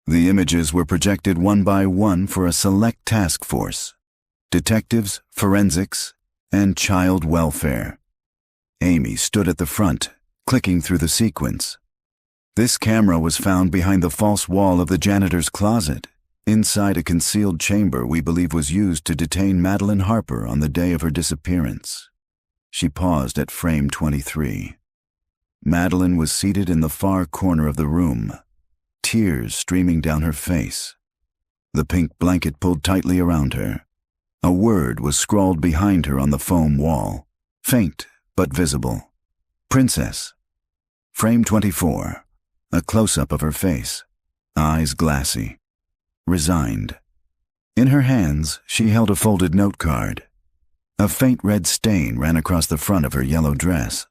The images were projected one by one for a select task force. Detectives, forensics, and child welfare. Amy stood at the front, clicking through the sequence. This camera was found behind the false wall of the janitor's closet, inside a concealed chamber we believe was used to detain Madeline Harper on the day of her disappearance. She paused at frame 23. Madeline was seated in the far corner of the room, tears streaming down her face. The pink blanket pulled tightly around her. A word was scrawled behind her on the foam wall, faint but visible. Princess. Frame 24. A close-up of her face, eyes glassy, resigned. In her hands, she held a folded note card. A faint red stain ran across the front of her yellow dress.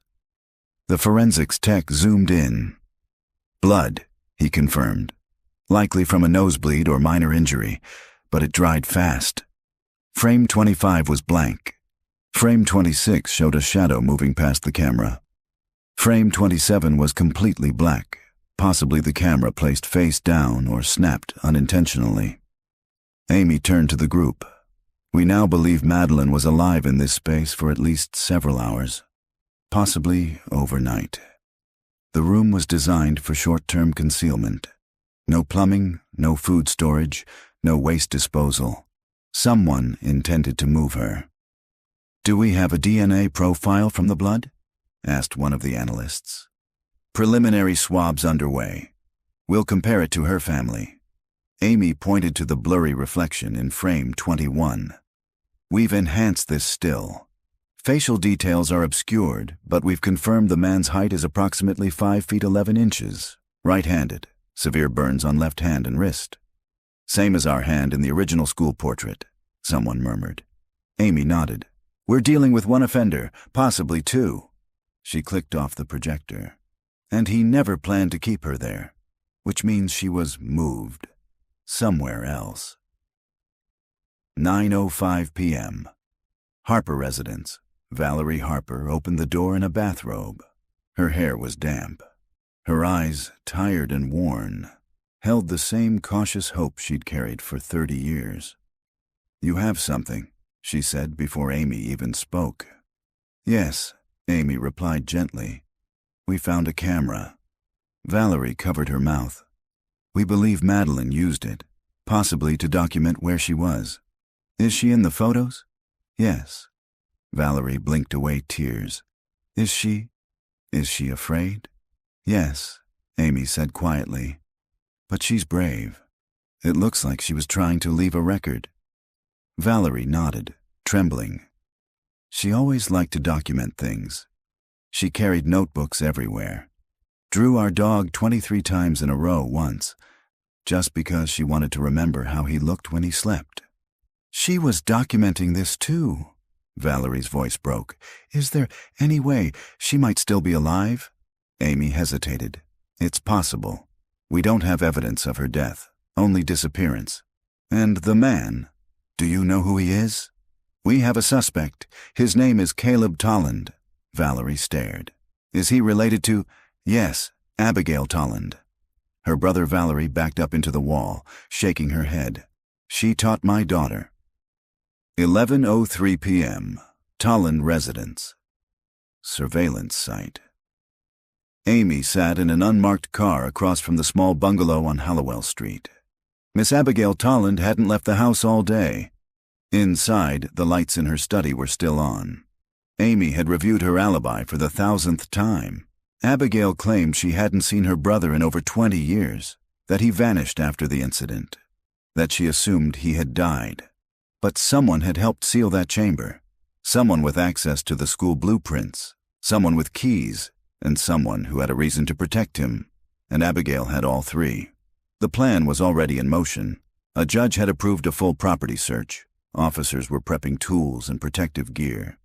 The forensics tech zoomed in. Blood, he confirmed. Likely from a nosebleed or minor injury, but it dried fast. Frame 25 was blank. Frame 26 showed a shadow moving past the camera. Frame 27 was completely black. Possibly the camera placed face down or snapped unintentionally. Amy turned to the group. We now believe Madeline was alive in this space for at least several hours, possibly overnight. The room was designed for short-term concealment. No plumbing, no food storage, no waste disposal. Someone intended to move her. "Do we have a DNA profile from the blood?" asked one of the analysts. "Preliminary swabs underway. We'll compare it to her family." Amy pointed to the blurry reflection in frame 21. "We've enhanced this still. Facial details are obscured, but we've confirmed the man's height is approximately 5 feet 11 inches, right-handed, severe burns on left hand and wrist. Same as our hand in the original school portrait," someone murmured. Amy nodded. "We're dealing with one offender, possibly two." She clicked off the projector. "And he never planned to keep her there, which means she was moved somewhere else." 9:05 p.m. Harper residence. Valerie Harper opened the door in a bathrobe. Her hair was damp. Her eyes, tired and worn, held the same cautious hope she'd carried for 30 years. "You have something," she said before Amy even spoke. "Yes," Amy replied gently. "We found a camera." Valerie covered her mouth. "We believe Madeline used it, possibly to document where she was." "Is she in the photos?" "Yes." Valerie blinked away tears. Is she afraid?" "Yes," Amy said quietly. "But she's brave. It looks like she was trying to leave a record." Valerie nodded, trembling. She always liked to document things. She carried notebooks everywhere. Drew our dog 23 times in a row once, just because she wanted to remember how he looked when he slept. "She was documenting this too." Valerie's voice broke. "Is there any way she might still be alive?" Amy hesitated. "It's possible. We don't have evidence of her death, only disappearance." "And the man? Do you know who he is?" "We have a suspect. His name is Caleb Tolland." Valerie stared. "Is he related to—" "Yes, Abigail Tolland." Her brother Valerie backed up into the wall, shaking her head. "She taught my daughter." 11:03 p.m. Tolland residence. Surveillance site. Amy sat in an unmarked car across from the small bungalow on Hallowell Street. Miss Abigail Tolland hadn't left the house all day. Inside, the lights in her study were still on. Amy had reviewed her alibi for the 1,000th time, Abigail claimed she hadn't seen her brother in over 20 years, that he vanished after the incident, that she assumed he had died. But someone had helped seal that chamber, someone with access to the school blueprints, someone with keys, and someone who had a reason to protect him, and Abigail had all three. The plan was already in motion. A judge had approved a full property search. Officers were prepping tools and protective gear.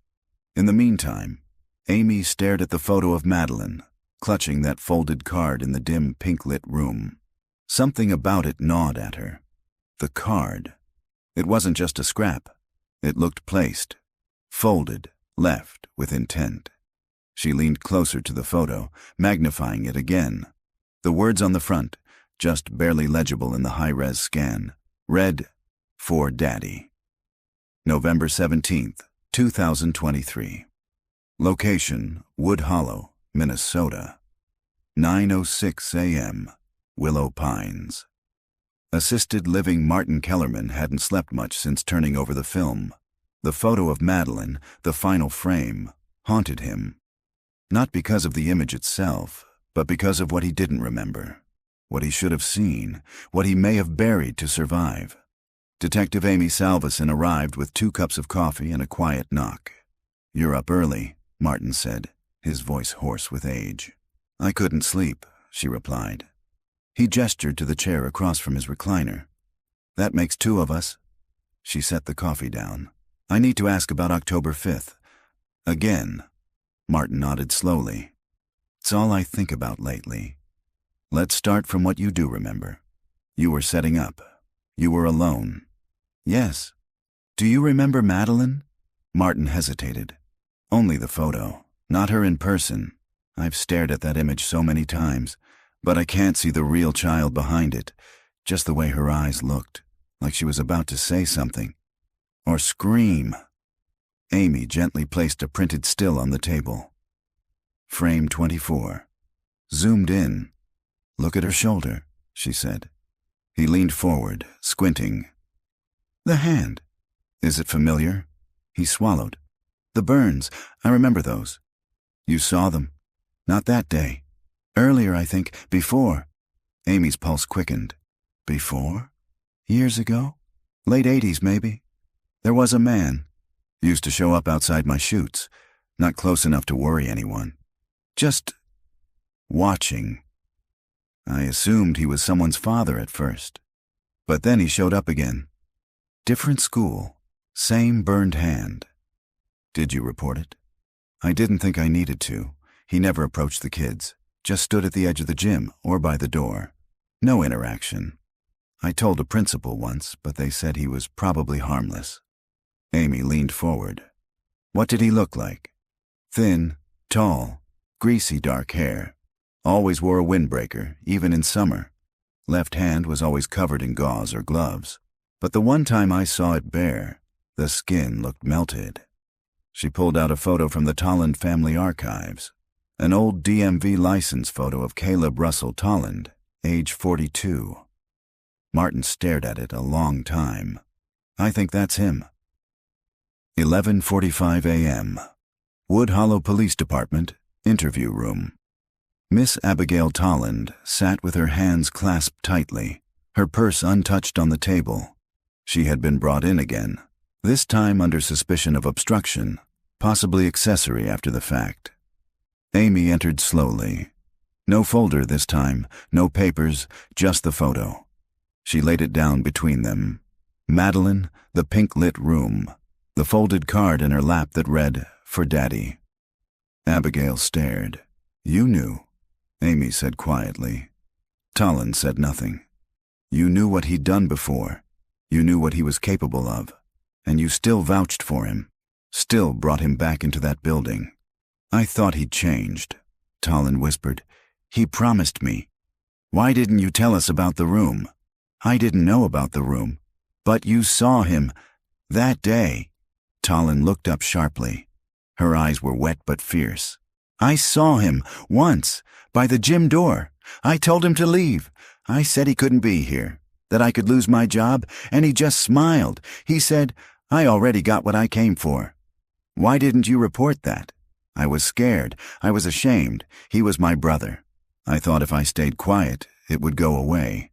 In the meantime, Amy stared at the photo of Madeline, clutching that folded card in the dim, pink-lit room. Something about it gnawed at her. The card. It wasn't just a scrap. It looked placed, folded, left with intent. She leaned closer to the photo, magnifying it again. The words on the front, just barely legible in the high-res scan, read, "For Daddy." November 17th, 2023. Location, Wood Hollow, Minnesota. 9:06 a.m., Willow Pines. Assisted living Martin Kellerman hadn't slept much since turning over the film. The photo of Madeline, the final frame, haunted him. Not because of the image itself, but because of what he didn't remember, what he should have seen, what he may have buried to survive. Detective Amy Salveson arrived with 2 cups of coffee and a quiet knock. "You're up early," Martin said, his voice hoarse with age. "I couldn't sleep," she replied. He gestured to the chair across from his recliner. "That makes 2 of us." She set the coffee down. "I need to ask about October 5th. Again." Martin nodded slowly. "It's all I think about lately. Let's start from what you do remember. You were setting up. You were alone." "Yes." "Do you remember Madeline?" Martin hesitated. "Only the photo, not her in person. I've stared at that image so many times, but I can't see the real child behind it, just the way her eyes looked, like she was about to say something. Or scream." Amy gently placed a printed still on the table. "Frame 24. Zoomed in. Look at her shoulder," she said. He leaned forward, squinting. "The hand. Is it familiar?" He swallowed. "The burns. I remember those." "You saw them?" "Not that day. Earlier, I think. Before." Amy's pulse quickened. "Before? Years ago? Late 80s, maybe. There was a man. Used to show up outside my chutes. Not close enough to worry anyone. Just watching. I assumed he was someone's father at first. But then he showed up again. Different school. Same burned hand." "Did you report it?" "I didn't think I needed to. He never approached the kids. Just stood at the edge of the gym or by the door. No interaction. I told a principal once, but they said he was probably harmless." Amy leaned forward. "What did he look like?" "Thin, tall, greasy dark hair. Always wore a windbreaker, even in summer. Left hand was always covered in gauze or gloves. But the one time I saw it bare, the skin looked melted." She pulled out a photo from the Tolland family archives. An old DMV license photo of Caleb Russell Tolland, age 42. Martin stared at it a long time. "I think that's him." 11:45 a.m. Wood Hollow Police Department, interview room. Miss Abigail Tolland sat with her hands clasped tightly, her purse untouched on the table. She had been brought in again, this time under suspicion of obstruction, possibly accessory after the fact. Amy entered slowly. No folder this time, no papers, just the photo. She laid it down between them. Madeline, the pink-lit room, the folded card in her lap that read, "For Daddy." Abigail stared. "You knew," Amy said quietly. Tolland said nothing. "You knew what he'd done before. You knew what he was capable of. And you still vouched for him. Still brought him back into that building." "I thought he'd changed," Tolland whispered. "He promised me." "Why didn't you tell us about the room?" "I didn't know about the room." "But you saw him that day." Tolland looked up sharply. Her eyes were wet but fierce. "I saw him once by the gym door. I told him to leave. I said he couldn't be here, that I could lose my job, and he just smiled. He said, 'I already got what I came for.' Why didn't you report that?" I was scared. I was ashamed. He was my brother. I thought if I stayed quiet, it would go away.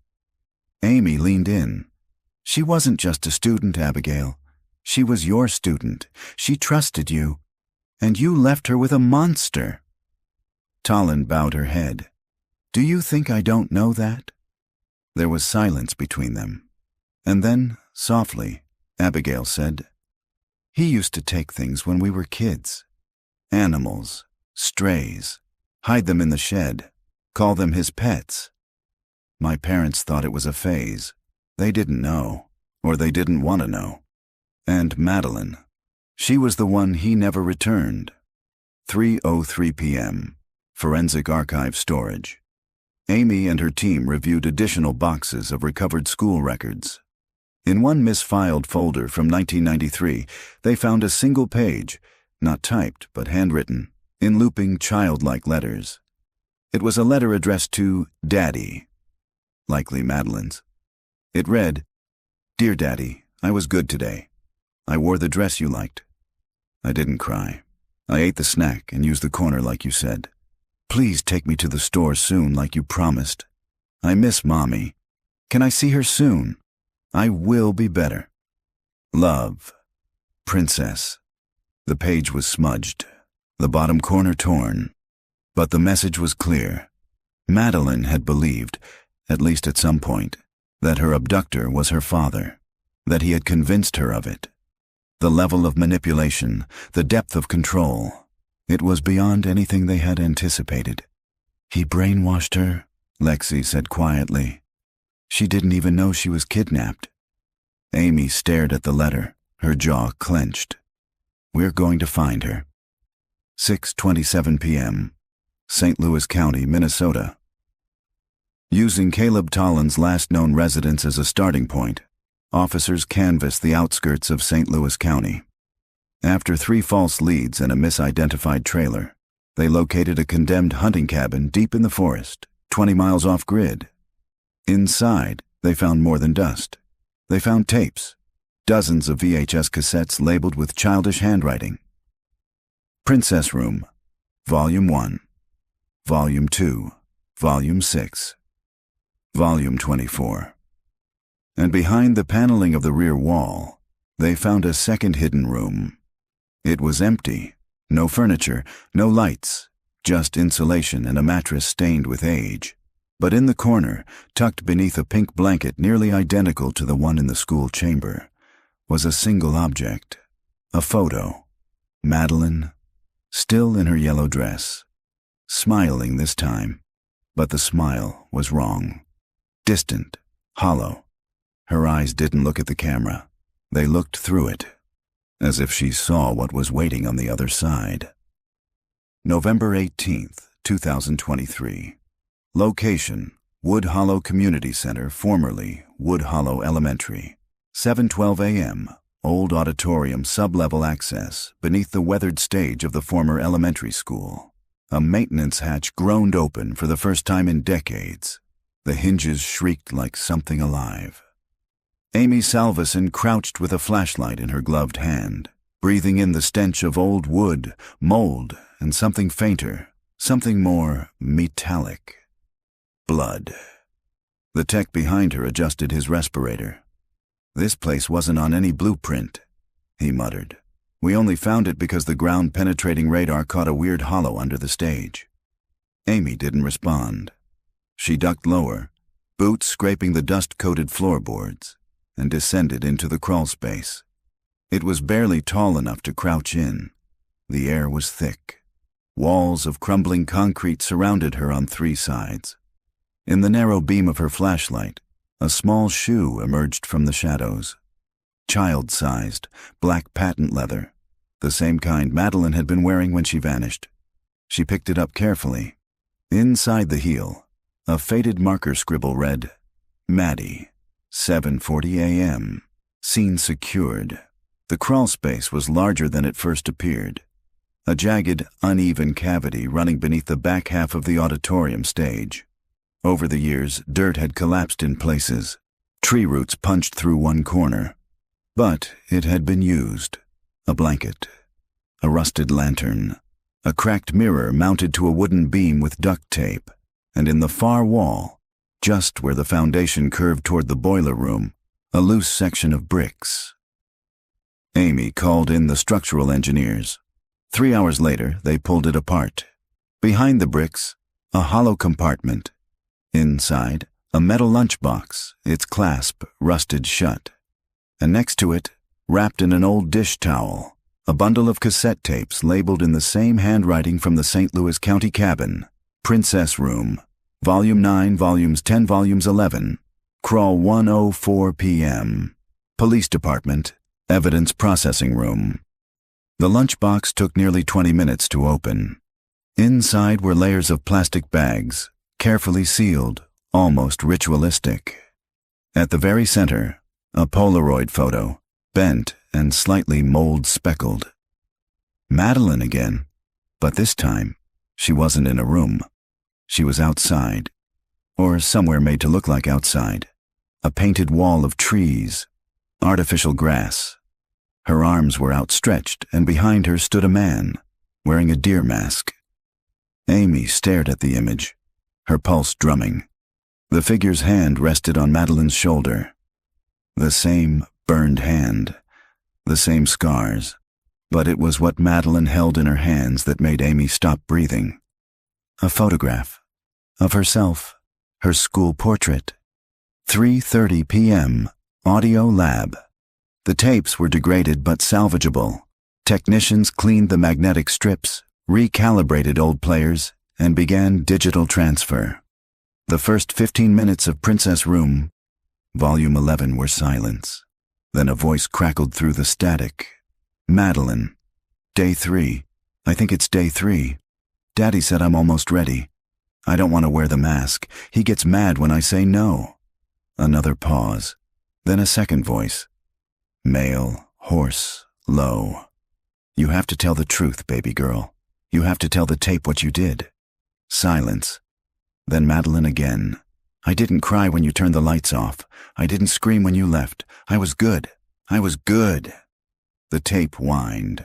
Amy leaned in. She wasn't just a student, Abigail. She was your student. She trusted you. And you left her with a monster. Tallinn bowed her head. Do you think I don't know that? There was silence between them. And then, softly, Abigail said, He used to take things when we were kids. Animals, strays, hide them in the shed, call them his pets. My parents thought it was a phase. They didn't know, or they didn't want to know. And Madeline, she was the one he never returned. 3:03 p.m., Forensic Archive storage. Amy and her team reviewed additional boxes of recovered school records. In one misfiled folder from 1993, they found a single page, not typed but handwritten, in looping childlike letters. It was a letter addressed to Daddy, likely Madeline's. It read, Dear Daddy, I was good today. I wore the dress you liked. I didn't cry. I ate the snack and used the corner like you said. Please take me to the store soon like you promised. I miss Mommy. Can I see her soon? I will be better. Love. Princess. The page was smudged, the bottom corner torn. But the message was clear. Madeline had believed, at least at some point, that her abductor was her father, that he had convinced her of it. The level of manipulation, the depth of control, it was beyond anything they had anticipated. He brainwashed her, Lexi said quietly. She didn't even know she was kidnapped. Amy stared at the letter, her jaw clenched. We're going to find her. 6:27 p.m., St. Louis County, Minnesota. Using Caleb Tallinn's last known residence as a starting point, officers canvassed the outskirts of St. Louis County. After 3 false leads and a misidentified trailer, they located a condemned hunting cabin deep in the forest, 20 miles off-grid. Inside, they found more than dust. They found tapes, dozens of VHS cassettes labeled with childish handwriting. Princess Room, Volume 1, Volume 2, Volume 6, Volume 24. And behind the paneling of the rear wall, they found a second hidden room. It was empty, no furniture, no lights, just insulation and a mattress stained with age. But in the corner, tucked beneath a pink blanket nearly identical to the one in the school chamber, was a single object, a photo. Madeline, still in her yellow dress, smiling this time, but the smile was wrong. Distant, hollow. Her eyes didn't look at the camera. They looked through it, as if she saw what was waiting on the other side. November 18th, 2023. Location, Wood Hollow Community Center, formerly Wood Hollow Elementary. 7:12 a.m., old auditorium sublevel access beneath the weathered stage of the former elementary school. A maintenance hatch groaned open for the first time in decades. The hinges shrieked like something alive. Amy Salveson crouched with a flashlight in her gloved hand, breathing in the stench of old wood, mold, and something fainter, something more metallic. Blood. The tech behind her adjusted his respirator. This place wasn't on any blueprint, he muttered. We only found it because the ground-penetrating radar caught a weird hollow under the stage. Amy didn't respond. She ducked lower, boots scraping the dust-coated floorboards, and descended into the crawl space. It was barely tall enough to crouch in. The air was thick. Walls of crumbling concrete surrounded her on 3 sides. In the narrow beam of her flashlight, a small shoe emerged from the shadows. Child-sized, black patent leather, the same kind Madeline had been wearing when she vanished. She picked it up carefully. Inside the heel, a faded marker scribble read, Maddie, 7:40 a.m. Scene secured. The crawl space was larger than it first appeared. A jagged, uneven cavity running beneath the back half of the auditorium stage. Over the years, dirt had collapsed in places. Tree roots punched through one corner. But it had been used. A blanket, a rusted lantern, a cracked mirror mounted to a wooden beam with duct tape, and in the far wall, just where the foundation curved toward the boiler room, a loose section of bricks. Amy called in the structural engineers. 3 hours later, they pulled it apart. Behind the bricks, a hollow compartment. Inside, a metal lunchbox, its clasp rusted shut. And next to it, wrapped in an old dish towel, a bundle of cassette tapes labeled in the same handwriting from the St. Louis County cabin, Princess Room, Volume 9, Volumes 10, Volumes 11, Crawl 1:04 p.m., Police Department, Evidence Processing Room. The lunchbox took nearly 20 minutes to open. Inside were layers of plastic bags, carefully sealed, almost ritualistic. At the very center, a Polaroid photo, bent and slightly mold-speckled. Madeline again, but this time, she wasn't in a room. She was outside, or somewhere made to look like outside. A painted wall of trees, artificial grass. Her arms were outstretched, and behind her stood a man, wearing a deer mask. Amy stared at the image, her pulse drumming. The figure's hand rested on Madeline's shoulder. The same burned hand, the same scars, but it was what Madeline held in her hands that made Amy stop breathing. A photograph of herself, her school portrait. 3:30 p.m., Audio Lab. The tapes were degraded but salvageable. Technicians cleaned the magnetic strips, recalibrated old players, and began digital transfer. The first 15 minutes of Princess Room, Volume 11, were silence. Then a voice crackled through the static. Madeline. Day 3. I think it's day 3. Daddy said I'm almost ready. I don't want to wear the mask. He gets mad when I say no. Another pause. Then a second voice. Male, hoarse, low. You have to tell the truth, baby girl. You have to tell the tape what you did. Silence. Then Madeline again. I didn't cry when you turned the lights off. I didn't scream when you left. I was good. I was good. The tape whined.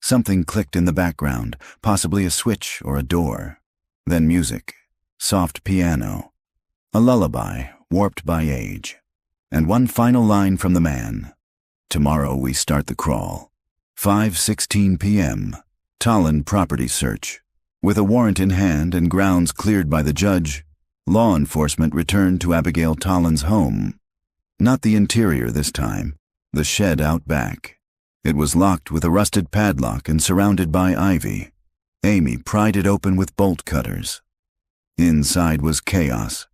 Something clicked in the background, possibly a switch or a door. Then music, soft piano, a lullaby warped by age. And one final line from the man. Tomorrow we start the crawl. 5:16 p.m., Tolland property search. With a warrant in hand and grounds cleared by the judge, law enforcement returned to Abigail Tolland's home. Not the interior this time, the shed out back. It was locked with a rusted padlock and surrounded by ivy. Amy pried it open with bolt cutters. Inside was chaos.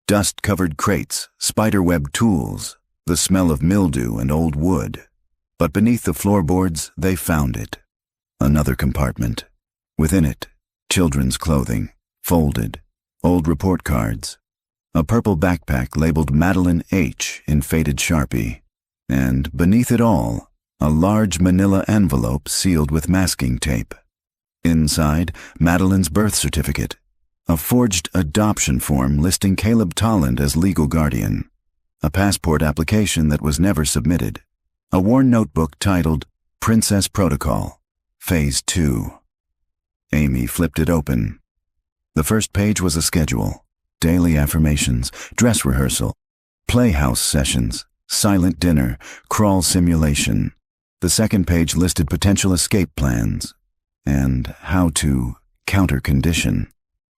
Dust-covered crates, spiderweb tools, the smell of mildew and old wood. But beneath the floorboards, they found it. Another compartment. Within it, children's clothing, folded, old report cards. A purple backpack labeled Madeline H. in faded Sharpie. And beneath it all, a large manila envelope sealed with masking tape. Inside, Madeline's birth certificate, a forged adoption form listing Caleb Tolland as legal guardian, a passport application that was never submitted, a worn notebook titled Princess Protocol, Phase 2. Amy flipped it open. The first page was a schedule, daily affirmations, dress rehearsal, playhouse sessions, silent dinner, crawl simulation. The second page listed potential escape plans and how to counter condition.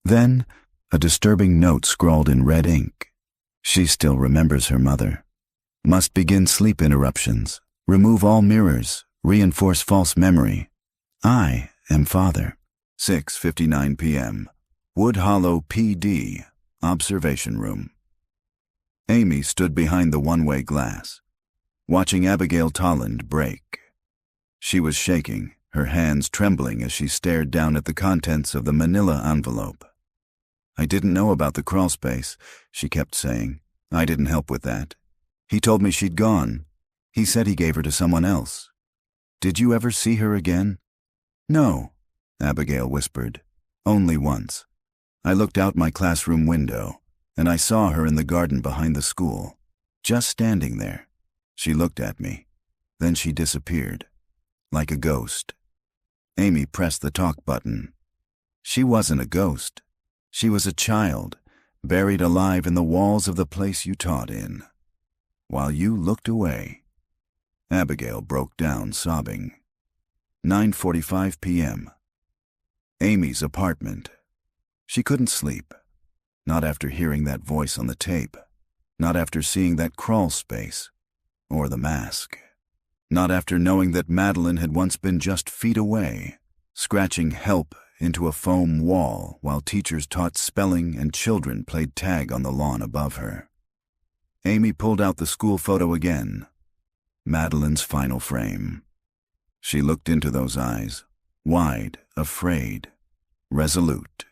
Then, a disturbing note scrawled in red ink. She still remembers her mother. Must begin sleep interruptions, remove all mirrors, reinforce false memory. I am father. 6:59 p.m. Wood Hollow PD, observation room. Amy stood behind the one-way glass, watching Abigail Tolland break. She was shaking, her hands trembling as she stared down at the contents of the manila envelope. I didn't know about the crawl space, she kept saying. I didn't help with that. He told me she'd gone. He said he gave her to someone else. Did you ever see her again? No, Abigail whispered. Only once. I looked out my classroom window, and I saw her in the garden behind the school, just standing there. She looked at me. Then she disappeared, like a ghost. Amy pressed the talk button. She wasn't a ghost. She was a child, buried alive in the walls of the place you taught in. While you looked away, Abigail broke down, sobbing. 9:45 p.m. Amy's apartment. She couldn't sleep. Not after hearing that voice on the tape. Not after seeing that crawl space. Or the mask. Not after knowing that Madeline had once been just feet away, scratching help into a foam wall while teachers taught spelling and children played tag on the lawn above her. Amy pulled out the school photo again. Madeline's final frame. She looked into those eyes, wide, afraid, resolute.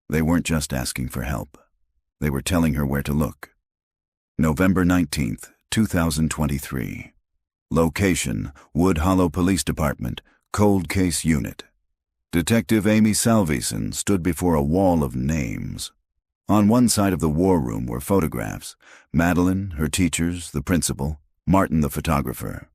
They weren't just asking for help. They were telling her where to look. November 19th, 2023. Location, Wood Hollow Police Department, Cold Case Unit. Detective Amy Salveson stood before a wall of names. On one side of the war room were photographs: Madeline, her teachers, the principal, Martin the photographer.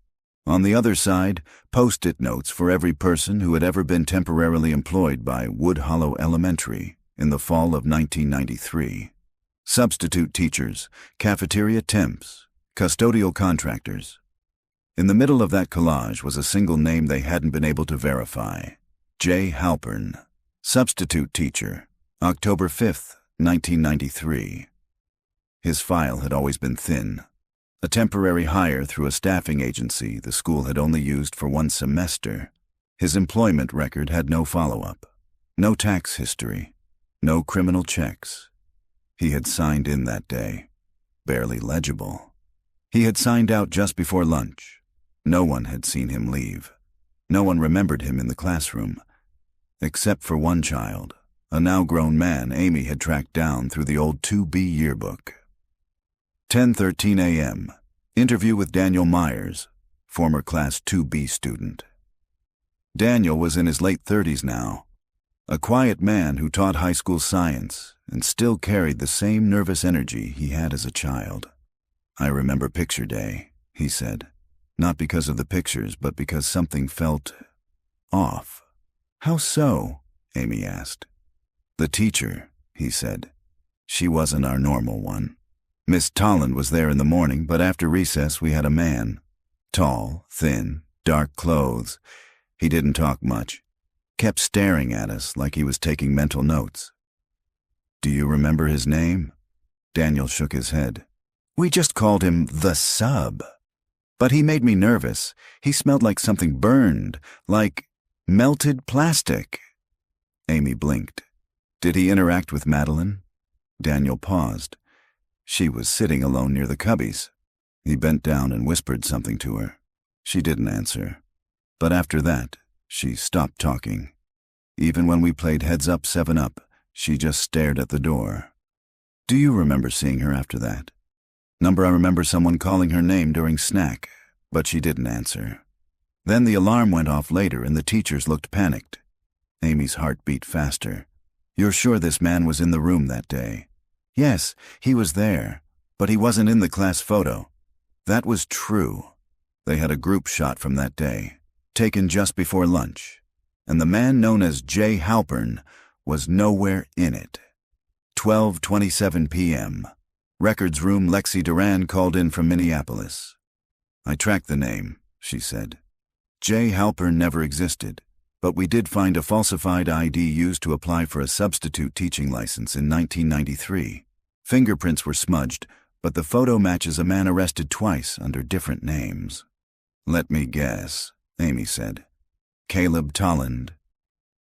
On the other side, post-it notes for every person who had ever been temporarily employed by Wood Hollow Elementary in the fall of 1993. Substitute teachers, cafeteria temps, custodial contractors. In the middle of that collage was a single name they hadn't been able to verify. J. Halpern, substitute teacher, October 5th, 1993. His file had always been thin. A temporary hire through a staffing agency the school had only used for one semester. His employment record had no follow-up, no tax history, no criminal checks. He had signed in that day, barely legible. He had signed out just before lunch. No one had seen him leave. No one remembered him in the classroom, except for one child, a now-grown man Amy had tracked down through the old 2B yearbook. 10:13 a.m. Interview with Daniel Myers, former Class 2B student. Daniel was in his late 30s now, a quiet man who taught high school science and still carried the same nervous energy he had as a child. "I remember picture day," he said, not because of the pictures, but because something felt off. "How so?" Amy asked. "The teacher," he said. "She wasn't our normal one. Miss Tolland was there in the morning, but after recess we had a man. Tall, thin, dark clothes. He didn't talk much. Kept staring at us like he was taking mental notes." "Do you remember his name?" Daniel shook his head. "We just called him the Sub. But he made me nervous. He smelled like something burned, like melted plastic." Amy blinked. "Did he interact with Madeline?" Daniel paused. She was sitting alone near the cubbies. He bent down and whispered something to her. She didn't answer. But after that, she stopped talking. Even when we played heads-up 7-Up, she just stared at the door. "Do you remember seeing her after that?" I remember someone calling her name during snack, but she didn't answer. Then the alarm went off later and the teachers looked panicked. Amy's heart beat faster. "You're sure this man was in the room that day?" "Yes, he was there, but he wasn't in the class photo." That was true. They had a group shot from that day, taken just before lunch, and the man known as J. Halpern was nowhere in it. 12:27 p.m. Records room Lexi Duran called in from Minneapolis. "I tracked the name," she said. "J. Halpern never existed, but we did find a falsified ID used to apply for a substitute teaching license in 1993. Fingerprints were smudged, but the photo matches a man arrested twice under different names." "Let me guess," Amy said. "Caleb Tolland."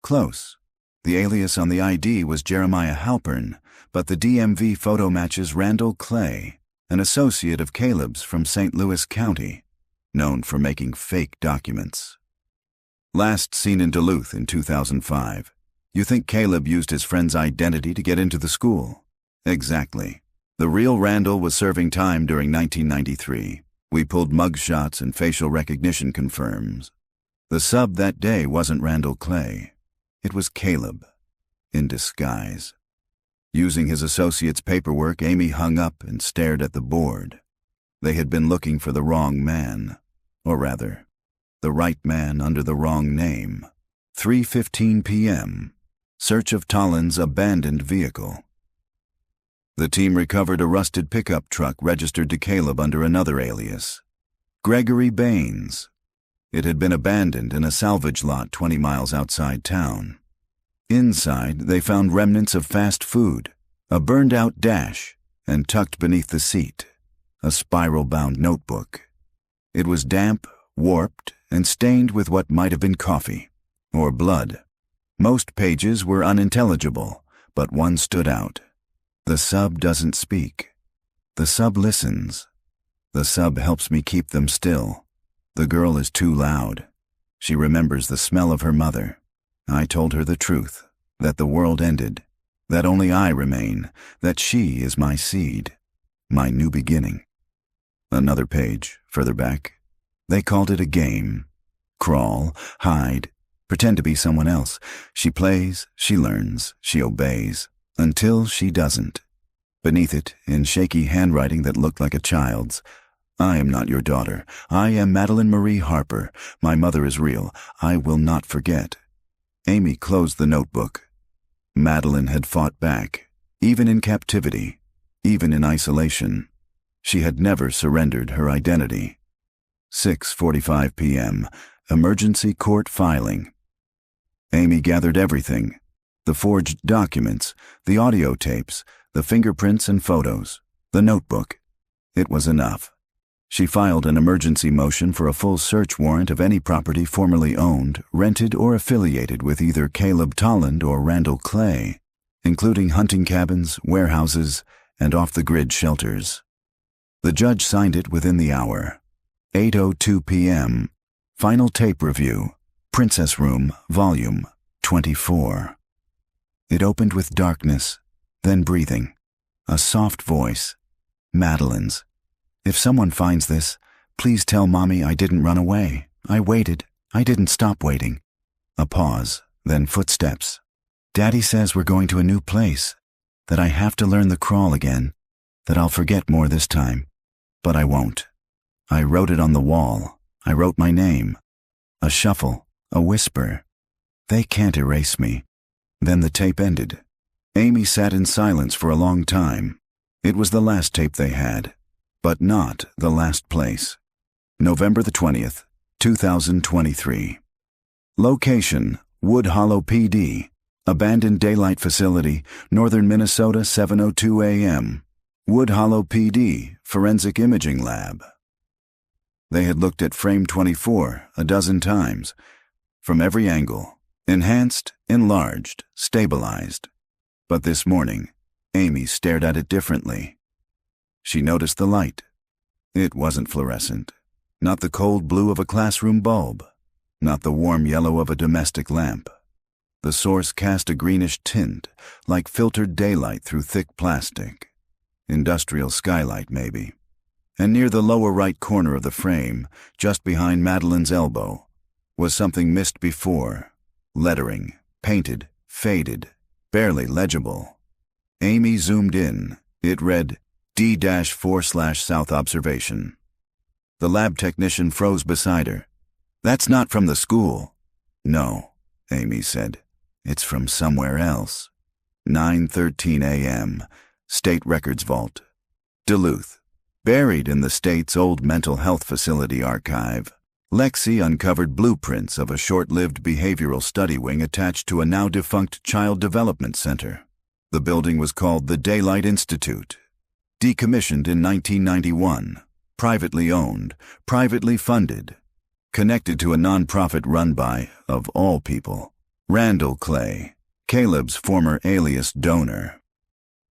"Close. The alias on the ID was Jeremiah Halpern, but the DMV photo matches Randall Clay, an associate of Caleb's from St. Louis County, known for making fake documents. Last seen in Duluth in 2005. You think Caleb used his friend's identity to get into the school?" "Exactly. The real Randall was serving time during 1993. We pulled mugshots and facial recognition confirms. The sub that day wasn't Randall Clay. It was Caleb, in disguise." Using his associate's paperwork, Amy hung up and stared at the board. They had been looking for the wrong man, or rather, the right man under the wrong name. 3:15 p.m. Search of Tolland's abandoned vehicle. The team recovered a rusted pickup truck registered to Caleb under another alias, Gregory Baines. It had been abandoned in a salvage lot 20 miles outside town. Inside, they found remnants of fast food, a burned-out dash, and tucked beneath the seat, a spiral-bound notebook. It was damp, warped, and stained with what might have been coffee or blood. Most pages were unintelligible, but one stood out. The sub doesn't speak. The sub listens. The sub helps me keep them still. The girl is too loud. She remembers the smell of her mother. I told her the truth, that the world ended, that only I remain, that she is my seed, my new beginning. Another page, further back. They called it a game. Crawl, hide, pretend to be someone else. She plays, she learns, she obeys, until she doesn't. Beneath it, in shaky handwriting that looked like a child's, I am not your daughter. I am Madeline Marie Harper. My mother is real. I will not forget. Amy closed the notebook. Madeline had fought back, even in captivity, even in isolation. She had never surrendered her identity. 6:45 p.m. Emergency court filing. Amy gathered everything. The forged documents, the audio tapes, the fingerprints and photos, the notebook. It was enough. She filed an emergency motion for a full search warrant of any property formerly owned, rented, or affiliated with either Caleb Tolland or Randall Clay, including hunting cabins, warehouses, and off-the-grid shelters. The judge signed it within the hour. 8:02 p.m. Final tape review. Princess Room, Volume 24. It opened with darkness, then breathing. A soft voice. Madeline's. If someone finds this, please tell Mommy I didn't run away. I waited. I didn't stop waiting. A pause, then footsteps. Daddy says we're going to a new place, that I have to learn the crawl again, that I'll forget more this time. But I won't. I wrote it on the wall. I wrote my name. A shuffle, a whisper. They can't erase me. Then the tape ended. Amy sat in silence for a long time. It was the last tape they had, but not the last place. November the 20th, 2023. Location, Wood Hollow PD. Abandoned daylight facility, northern Minnesota, 7:02 a.m. Wood Hollow PD, Forensic Imaging Lab. They had looked at frame 24 a dozen times, from every angle, enhanced, enlarged, stabilized. But this morning, Amy stared at it differently. She noticed the light. It wasn't fluorescent, not the cold blue of a classroom bulb, not the warm yellow of a domestic lamp. The source cast a greenish tint, like filtered daylight through thick plastic. Industrial skylight, maybe. And near the lower right corner of the frame, just behind Madeline's elbow, was something missed before. Lettering, painted, faded, barely legible. Amy zoomed in. It read, D-4/South Observation. The lab technician froze beside her. That's not from the school. No, Amy said. It's from somewhere else. 9:13 a.m. State Records Vault. Duluth. Buried in the state's old mental health facility archive, Lexi uncovered blueprints of a short-lived behavioral study wing attached to a now-defunct child development center. The building was called the Daylight Institute. Decommissioned in 1991, privately owned, privately funded, connected to a nonprofit run by, of all people, Randall Clay, Caleb's former alias donor.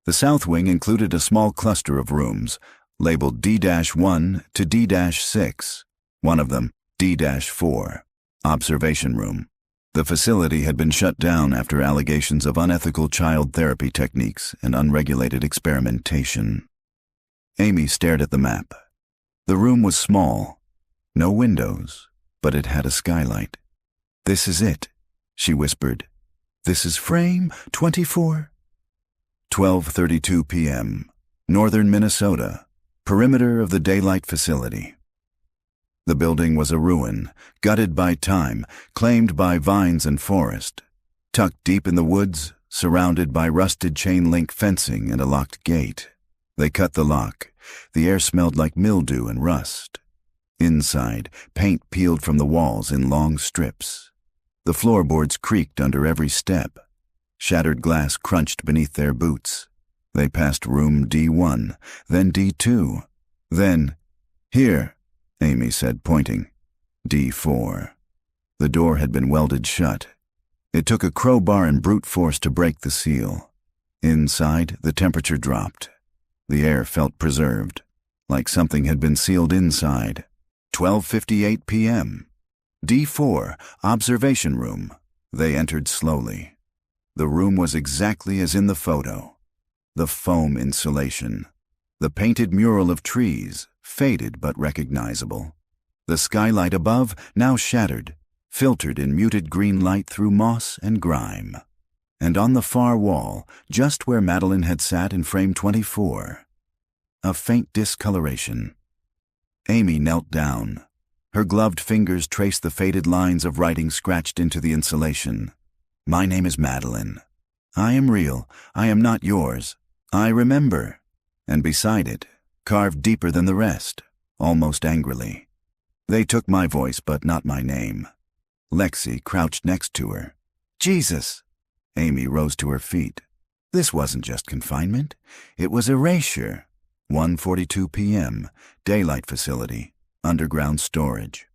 The south wing included a small cluster of rooms, labeled D-1 to D-6, one of them D-4, observation room. The facility had been shut down after allegations of unethical child therapy techniques and unregulated experimentation. Amy stared at the map. The room was small, no windows, but it had a skylight. This is it, she whispered. This is frame 24. 12:32 p.m., northern Minnesota, perimeter of the daylight facility. The building was a ruin, gutted by time, claimed by vines and forest. Tucked deep in the woods, surrounded by rusted chain-link fencing and a locked gate. They cut the lock. The air smelled like mildew and rust. Inside, paint peeled from the walls in long strips. The floorboards creaked under every step. Shattered glass crunched beneath their boots. They passed room D1, then D2, then, "Here," Amy said, pointing. D4. The door had been welded shut. It took a crowbar and brute force to break the seal. Inside, the temperature dropped. The air felt preserved, like something had been sealed inside. 12:58 p.m. D4, observation room. They entered slowly. The room was exactly as in the photo. The foam insulation. The painted mural of trees, faded but recognizable. The skylight above, now shattered, filtered in muted green light through moss and grime. And on the far wall, just where Madeline had sat in frame 24, a faint discoloration. Amy knelt down. Her gloved fingers traced the faded lines of writing scratched into the insulation. "My name is Madeline. I am real. I am not yours. I remember." And beside it, carved deeper than the rest, almost angrily. "They took my voice, but not my name." Lexi crouched next to her. "Jesus!" Amy rose to her feet. This wasn't just confinement. It was erasure. 1:42 p.m., daylight facility, underground storage.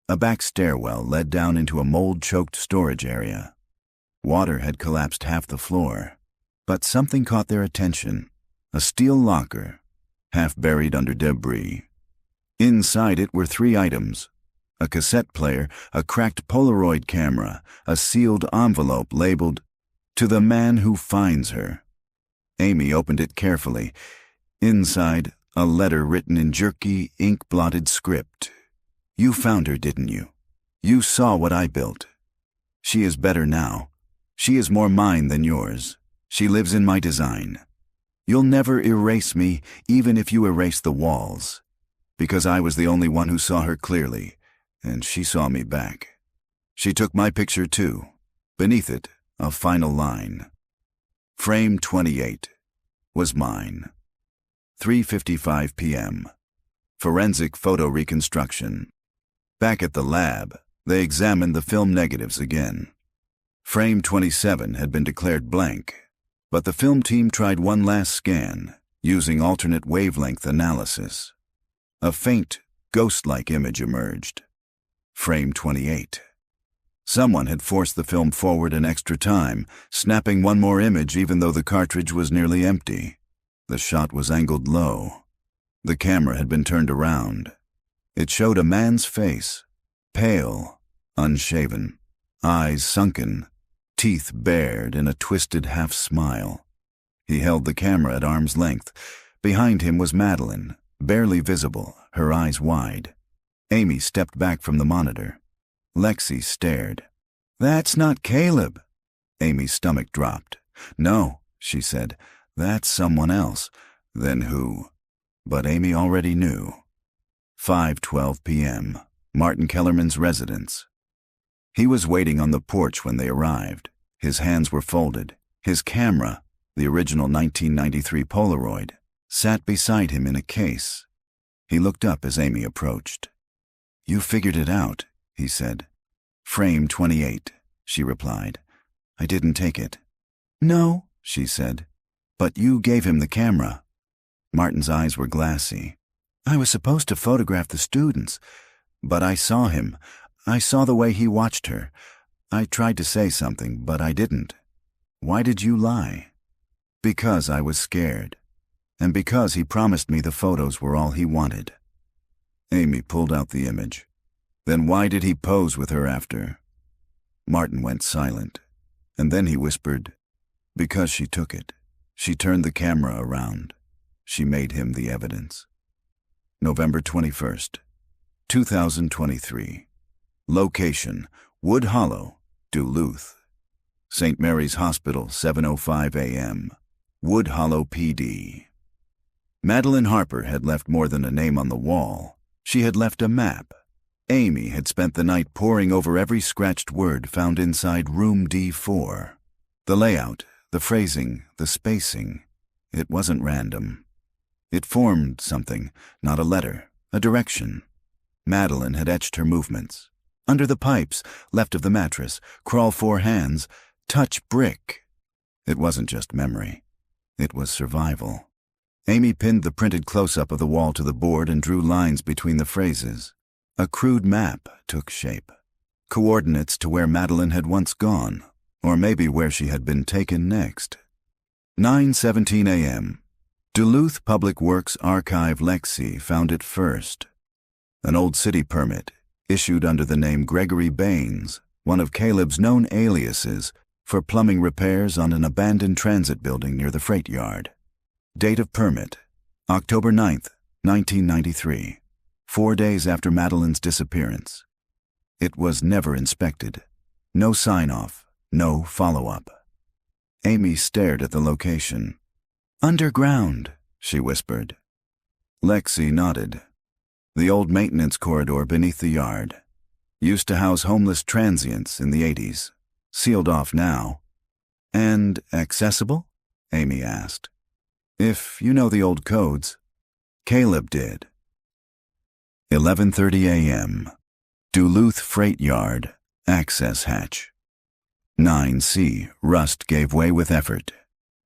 A back stairwell led down into a mold-choked storage area. Water had collapsed half the floor, but something caught their attention. A steel locker, half buried under debris. Inside it were 3 items: a cassette player, a cracked Polaroid camera, a sealed envelope labeled, "To the man who finds her." Amy opened it carefully. Inside, a letter written in jerky, ink-blotted script. "You found her, didn't you? You saw what I built. She is better now. She is more mine than yours. She lives in my design. You'll never erase me, even if you erase the walls. Because I was the only one who saw her clearly, and she saw me back. She took my picture too. Beneath it, a final line. Frame 28 was mine. 3:55 p.m. Forensic photo reconstruction. Back at the lab, they examined the film negatives again. Frame 27 had been declared blank, but the film team tried one last scan, using alternate wavelength analysis. A faint, ghost-like image emerged. Frame 28. Someone had forced the film forward an extra time, snapping one more image even though the cartridge was nearly empty. The shot was angled low. The camera had been turned around. It showed a man's face, pale, unshaven, eyes sunken, teeth bared in a twisted half-smile. He held the camera at arm's length. Behind him was Madeline, barely visible, her eyes wide. Amy stepped back from the monitor. Lexi stared. "That's not Caleb." Amy's stomach dropped. "No," she said. "That's someone else." "Then who?" But Amy already knew. 5:12 p.m., Martin Kellerman's residence. He was waiting on the porch when they arrived. His hands were folded. His camera, the original 1993 Polaroid, sat beside him in a case. He looked up as Amy approached. "You figured it out," he said. "Frame 28, she replied. "I didn't take it." "No," she said. "But you gave him the camera." Martin's eyes were glassy. "I was supposed to photograph the students, but I saw him. I saw the way he watched her. I tried to say something, but I didn't." "Why did you lie?" "Because I was scared, and because he promised me the photos were all he wanted." Amy pulled out the image. "Then why did he pose with her after?" Martin went silent, and then he whispered, "Because she took it. She turned the camera around. She made him the evidence." November 21st, 2023. Location, Wood Hollow, Duluth. St. Mary's Hospital, 7:05 a.m. Wood Hollow PD. Madeline Harper had left more than a name on the wall. She had left a map, Amy had spent the night poring over every scratched word found inside room D4. The layout, the phrasing, the spacing. It wasn't random. It formed something, not a letter, a direction. Madeline had etched her movements. Under the pipes, left of the mattress, crawl 4 hands, touch brick. It wasn't just memory. It was survival. Amy pinned the printed close-up of the wall to the board and drew lines between the phrases. A crude map took shape. Coordinates to where Madeline had once gone, or maybe where she had been taken next. 9:17 a.m. Duluth Public Works Archive Lexi found it first. An old city permit, issued under the name Gregory Baines, one of Caleb's known aliases, for plumbing repairs on an abandoned transit building near the freight yard. Date of permit, October 9th, 1993, 4 days after Madeline's disappearance. It was never inspected. No sign-off, no follow-up. Amy stared at the location. "Underground," she whispered. Lexi nodded. The old maintenance corridor beneath the yard. Used to house homeless transients in the 80s. Sealed off now. "And accessible?" Amy asked. "If you know the old codes." Caleb did. 11:30 a.m. Duluth Freight Yard, access hatch. 9C, rust gave way with effort.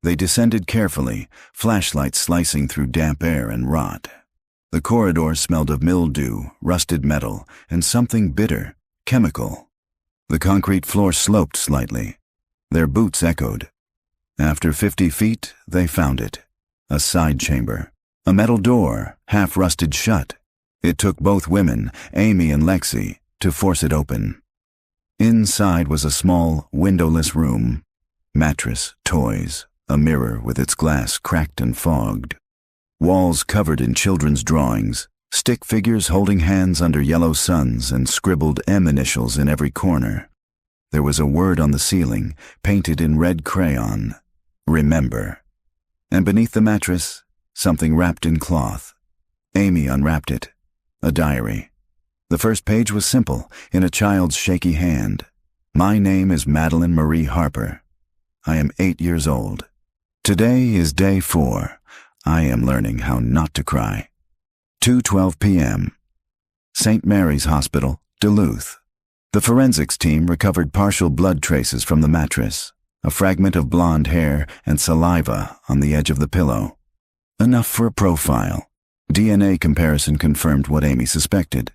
They descended carefully, flashlights slicing through damp air and rot. The corridor smelled of mildew, rusted metal, and something bitter, chemical. The concrete floor sloped slightly. Their boots echoed. After 50 feet, they found it. A side chamber. A metal door, half rusted shut. It took both women, Amy and Lexi, to force it open. Inside was a small, windowless room. Mattress, toys, a mirror with its glass cracked and fogged. Walls covered in children's drawings, stick figures holding hands under yellow suns and scribbled M initials in every corner. There was a word on the ceiling, painted in red crayon, "Remember." And beneath the mattress, something wrapped in cloth. Amy unwrapped it. A diary. The first page was simple, in a child's shaky hand. "My name is Madeline Marie Harper. I am 8 years old. Today is day 4. I am learning how not to cry." 2:12 p.m. St. Mary's Hospital, Duluth. The forensics team recovered partial blood traces from the mattress, a fragment of blonde hair and saliva on the edge of the pillow. Enough for a profile. DNA comparison confirmed what Amy suspected.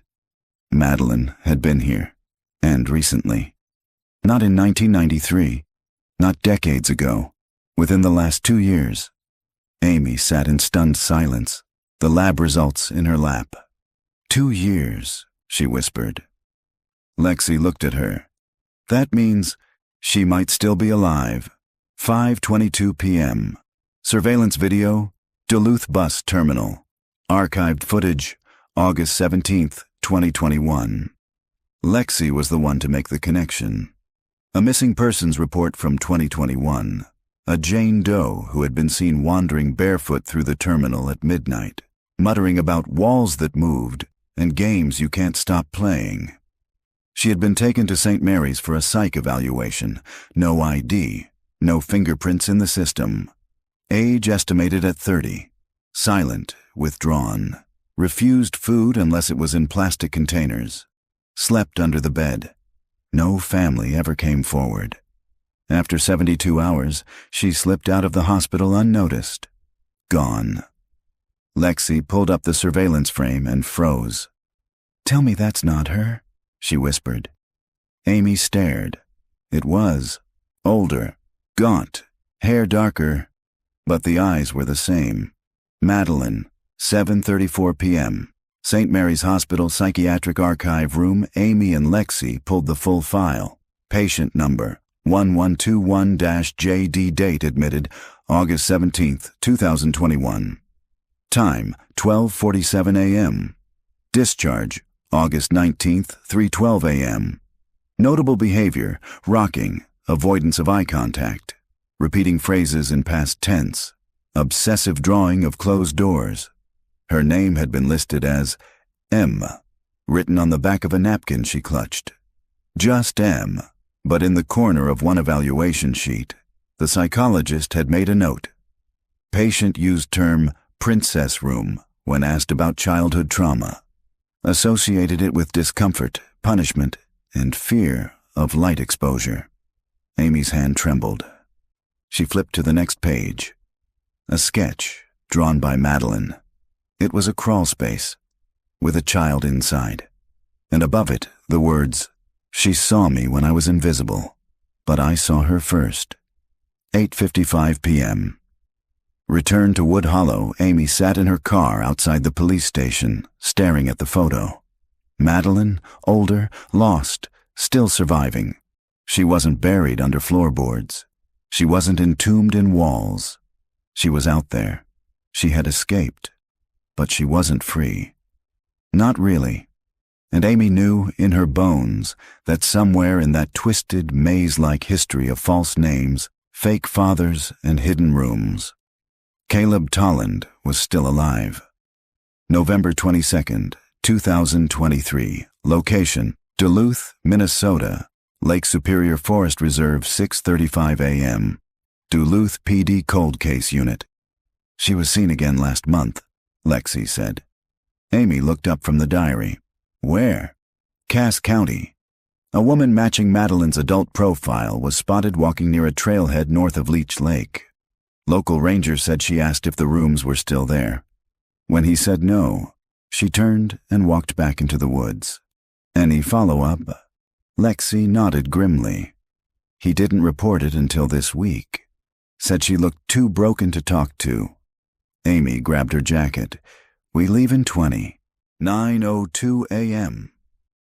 Madeline had been here, and recently. Not in 1993, not decades ago, within the last 2 years. Amy sat in stunned silence, the lab results in her lap. 2 years, she whispered. Lexi looked at her. That means she might still be alive. 5:22 p.m. Surveillance video, Duluth Bus Terminal. Archived footage, August 17th, 2021. Lexi was the one to make the connection. A missing persons report from 2021. A Jane Doe who had been seen wandering barefoot through the terminal at midnight, muttering about walls that moved and games you can't stop playing. She had been taken to St. Mary's for a psych evaluation. No ID, no fingerprints in the system. Age estimated at 30. Silent, withdrawn. Refused food unless it was in plastic containers. Slept under the bed. No family ever came forward. After 72 hours, she slipped out of the hospital unnoticed. Gone. Lexi pulled up the surveillance frame and froze. "Tell me that's not her," she whispered. Amy stared. It was. Older, gaunt, hair darker, but the eyes were the same. Madeline, 7:34 p.m. St. Mary's Hospital Psychiatric Archive Room. Amy and Lexi pulled the full file. Patient number 1121-JD. Date admitted August 17th, 2021. Time 12:47 a.m. Discharge August 19th, 3:12 a.m. Notable behavior, rocking, avoidance of eye contact, repeating phrases in past tense, obsessive drawing of closed doors. Her name had been listed as M. written on the back of a napkin she clutched. Just M, but in the corner of one evaluation sheet, the psychologist had made a note. Patient used term princess room when asked about childhood trauma. Associated it with discomfort, punishment, and fear of light exposure. Amy's hand trembled. She flipped to the next page. A sketch drawn by Madeline. It was a crawl space, with a child inside, and above it the words, "She saw me when I was invisible, but I saw her first." 8:55 p.m. Returned to Wood Hollow, Amy sat in her car outside the police station, staring at the photo. Madeline, older, lost, still surviving. She wasn't buried under floorboards. She wasn't entombed in walls. She was out there. She had escaped. But she wasn't free. Not really. And Amy knew in her bones that somewhere in that twisted, maze-like history of false names, fake fathers, and hidden rooms, Caleb Tolland was still alive. November 22nd, 2023. Location, Duluth, Minnesota. Lake Superior Forest Reserve, 6:35 a.m. Duluth PD Cold Case Unit. She was seen again last month, Lexi said. Amy looked up from the diary. Where? Cass County. A woman matching Madeline's adult profile was spotted walking near a trailhead north of Leech Lake. Local rangers said she asked if the rooms were still there. When he said no, she turned and walked back into the woods. Any follow-up? Lexi nodded grimly. He didn't report it until this week. Said she looked too broken to talk to. Amy grabbed her jacket. We leave in 20. 9:02 a.m.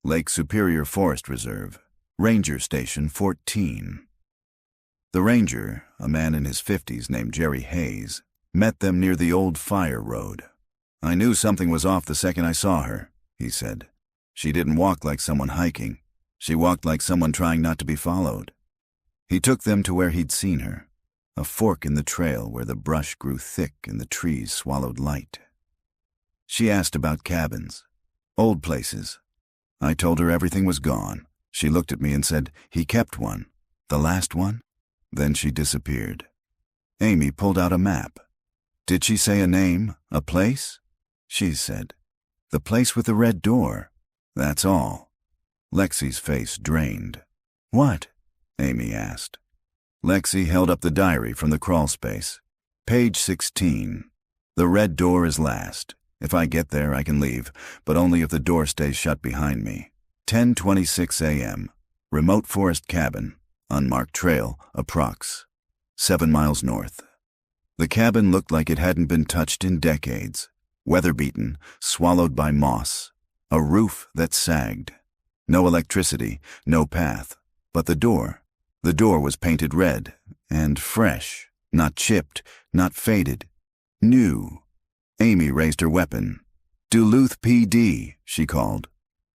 Lake Superior Forest Reserve. Ranger Station 14. The ranger, a man in his 50s named Jerry Hayes, met them near the old fire road. I knew something was off the second I saw her, he said. She didn't walk like someone hiking. She walked like someone trying not to be followed. He took them to where he'd seen her, a fork in the trail where the brush grew thick and the trees swallowed light. She asked about cabins, old places. I told her everything was gone. She looked at me and said, he kept one. The last one? Then she disappeared. Amy pulled out a map. Did she say a name, a place? She said, the place with the red door. That's all. Lexi's face drained. What? Amy asked. Lexi held up the diary from the crawl space. Page 16. The red door is last. If I get there, I can leave, but only if the door stays shut behind me. 10:26 a.m. Remote forest cabin. Unmarked trail, approx. 7 miles north. The cabin looked like it hadn't been touched in decades. Weather-beaten, swallowed by moss. A roof that sagged. No electricity, no path. But the door was painted red and fresh, not chipped, not faded. New. Amy raised her weapon. Duluth PD, she called.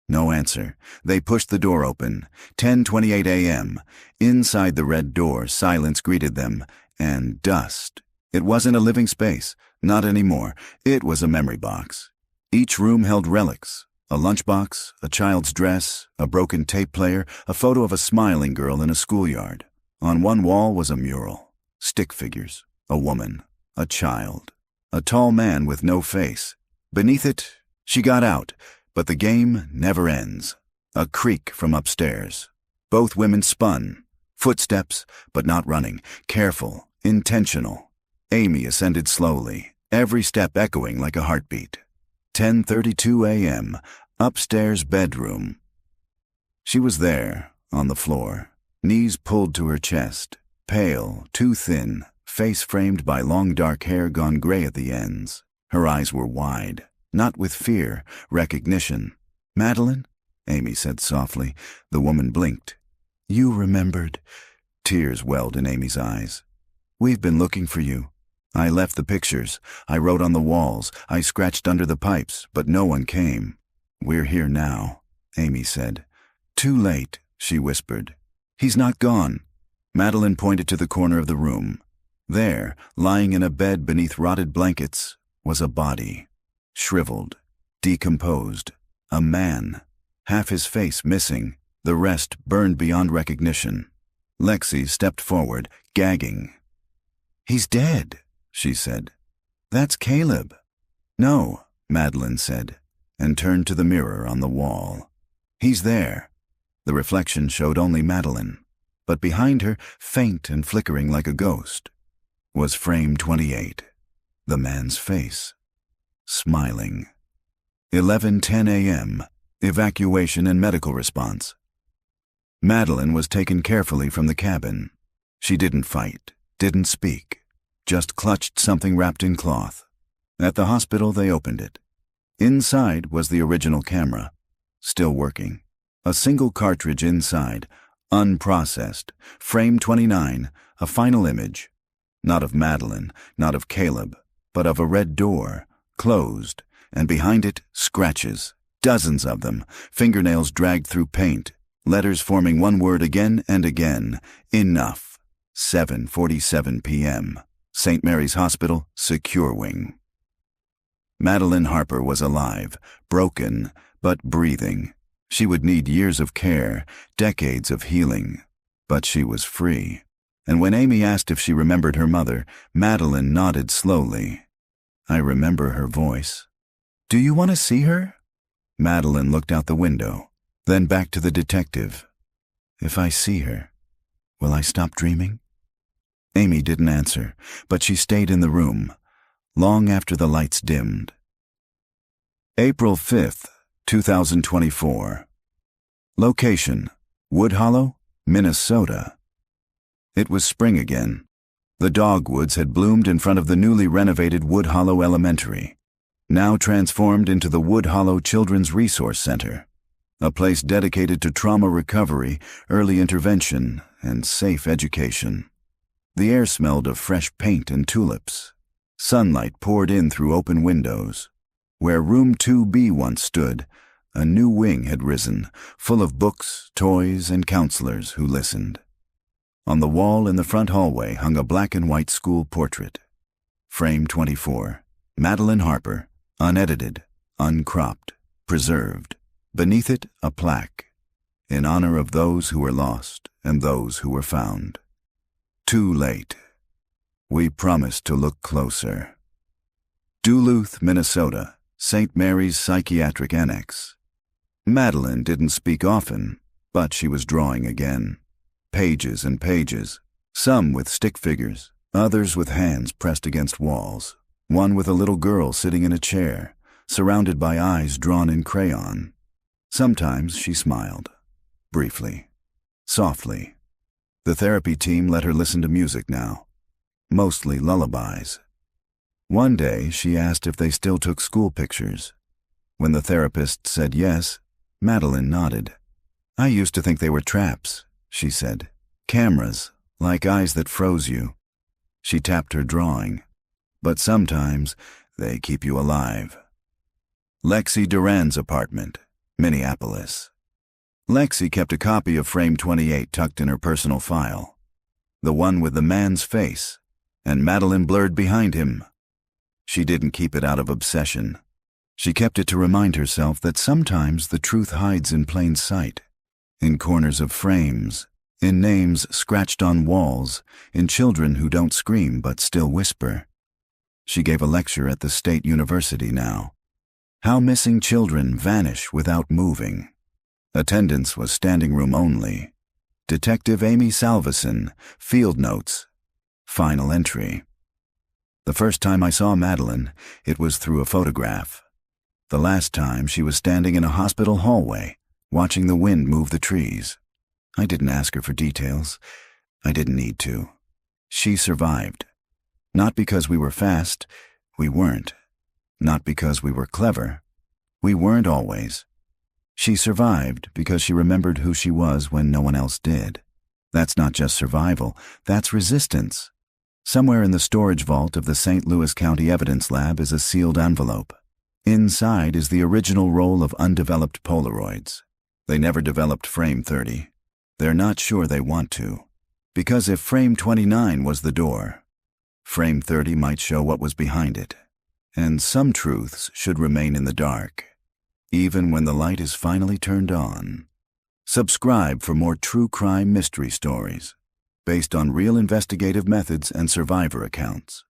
No answer. They pushed the door open. 10:28 a.m. Inside the red door, silence greeted them, and dust. It wasn't a living space. Not anymore. It was a memory box. Each room held relics. A lunchbox, a child's dress, a broken tape player, a photo of a smiling girl in a schoolyard. On one wall was a mural. Stick figures. A woman. A child. A tall man with no face. Beneath it, she got out. But the game never ends. A creak from upstairs. Both women spun. Footsteps, but not running. Careful, intentional. Amy ascended slowly, every step echoing like a heartbeat. 10:32 a.m. Upstairs bedroom. She was there, on the floor, knees pulled to her chest, pale, too thin, face framed by long dark hair gone gray at the ends. Her eyes were wide. Not with fear, recognition. Madeline? Amy said softly. The woman blinked. You remembered. Tears welled in Amy's eyes. We've been looking for you. I left the pictures. I wrote on the walls. I scratched under the pipes, but no one came. We're here now, Amy said. Too late, she whispered. He's not gone. Madeline pointed to the corner of the room. There, lying in a bed beneath rotted blankets, was a body. Shriveled, decomposed, A man. Half his face missing, the rest burned beyond recognition. Lexi stepped forward, gagging. "He's dead," she said. "That's Caleb." "No," Madeline said, and turned to the mirror on the wall. "He's there." The reflection showed only Madeline, but behind her, faint and flickering like a ghost, was frame 28, the man's face, smiling. 11:10 a.m., evacuation and medical response. Madeline was taken carefully from the cabin. She didn't fight, didn't speak, just clutched something wrapped in cloth. At the hospital, they opened it. Inside was the original camera, still working. A single cartridge inside, unprocessed, frame 29, a final image. Not of Madeline, not of Caleb, but of a red door, closed, and behind it, scratches, dozens of them, fingernails dragged through paint, letters forming one word again and again, enough. 7:47 p.m., St. Mary's Hospital, Secure Wing. Madeline Harper was alive, broken, but breathing. She would need years of care, decades of healing, but she was free. And when Amy asked if she remembered her mother, Madeline nodded slowly. "I remember her voice." "Do you want to see her?" Madeline looked out the window, then back to the detective. "If I see her, will I stop dreaming?" Amy didn't answer, but she stayed in the room, long after the lights dimmed. April 5th, 2024. Location: Wood Hollow, Minnesota. It was spring again. The dogwoods had bloomed in front of the newly renovated Wood Hollow Elementary, now transformed into the Wood Hollow Children's Resource Center, a place dedicated to trauma recovery, early intervention, and safe education. The air smelled of fresh paint and tulips. Sunlight poured in through open windows. Where Room 2B once stood, a new wing had risen, full of books, toys, and counselors who listened. On the wall in the front hallway hung a black and white school portrait. Frame 24, Madeline Harper, unedited, uncropped, preserved. Beneath it, a plaque, in honor of those who were lost and those who were found. Too late. We promised to look closer. Duluth, Minnesota, St. Mary's Psychiatric Annex. Madeline didn't speak often, but she was drawing again. Pages and pages, some with stick figures, others with hands pressed against walls, one with a little girl sitting in a chair, surrounded by eyes drawn in crayon. Sometimes she smiled, briefly, softly. The therapy team let her listen to music now, mostly lullabies. One day she asked if they still took school pictures. When the therapist said yes, Madeline nodded. "I used to think they were traps," she said. "Cameras, like eyes that froze you." She tapped her drawing. "But sometimes they keep you alive." Lexi Duran's apartment, Minneapolis. Lexi kept a copy of frame 28 tucked in her personal file, the one with the man's face, and Madeline blurred behind him. She didn't keep it out of obsession. She kept it to remind herself that sometimes the truth hides in plain sight, in corners of frames, in names scratched on walls, in children who don't scream but still whisper. She gave a lecture at the State University now. How missing children vanish without moving. Attendance was standing room only. Detective Amy Salveson, field notes. Final entry. The first time I saw Madeline, it was through a photograph. The last time she was standing in a hospital hallway, watching the wind move the trees. I didn't ask her for details. I didn't need to. She survived. Not because we were fast, we weren't. Not because we were clever, we weren't always. She survived because she remembered who she was when no one else did. That's not just survival, that's resistance. Somewhere in the storage vault of the St. Louis County Evidence Lab is a sealed envelope. Inside is the original roll of undeveloped Polaroids. They never developed frame 30. They're not sure they want to. Because if frame 29 was the door, frame 30 might show what was behind it. And some truths should remain in the dark. even when the light is finally turned on. Subscribe for more true crime mystery stories based on real investigative methods and survivor accounts.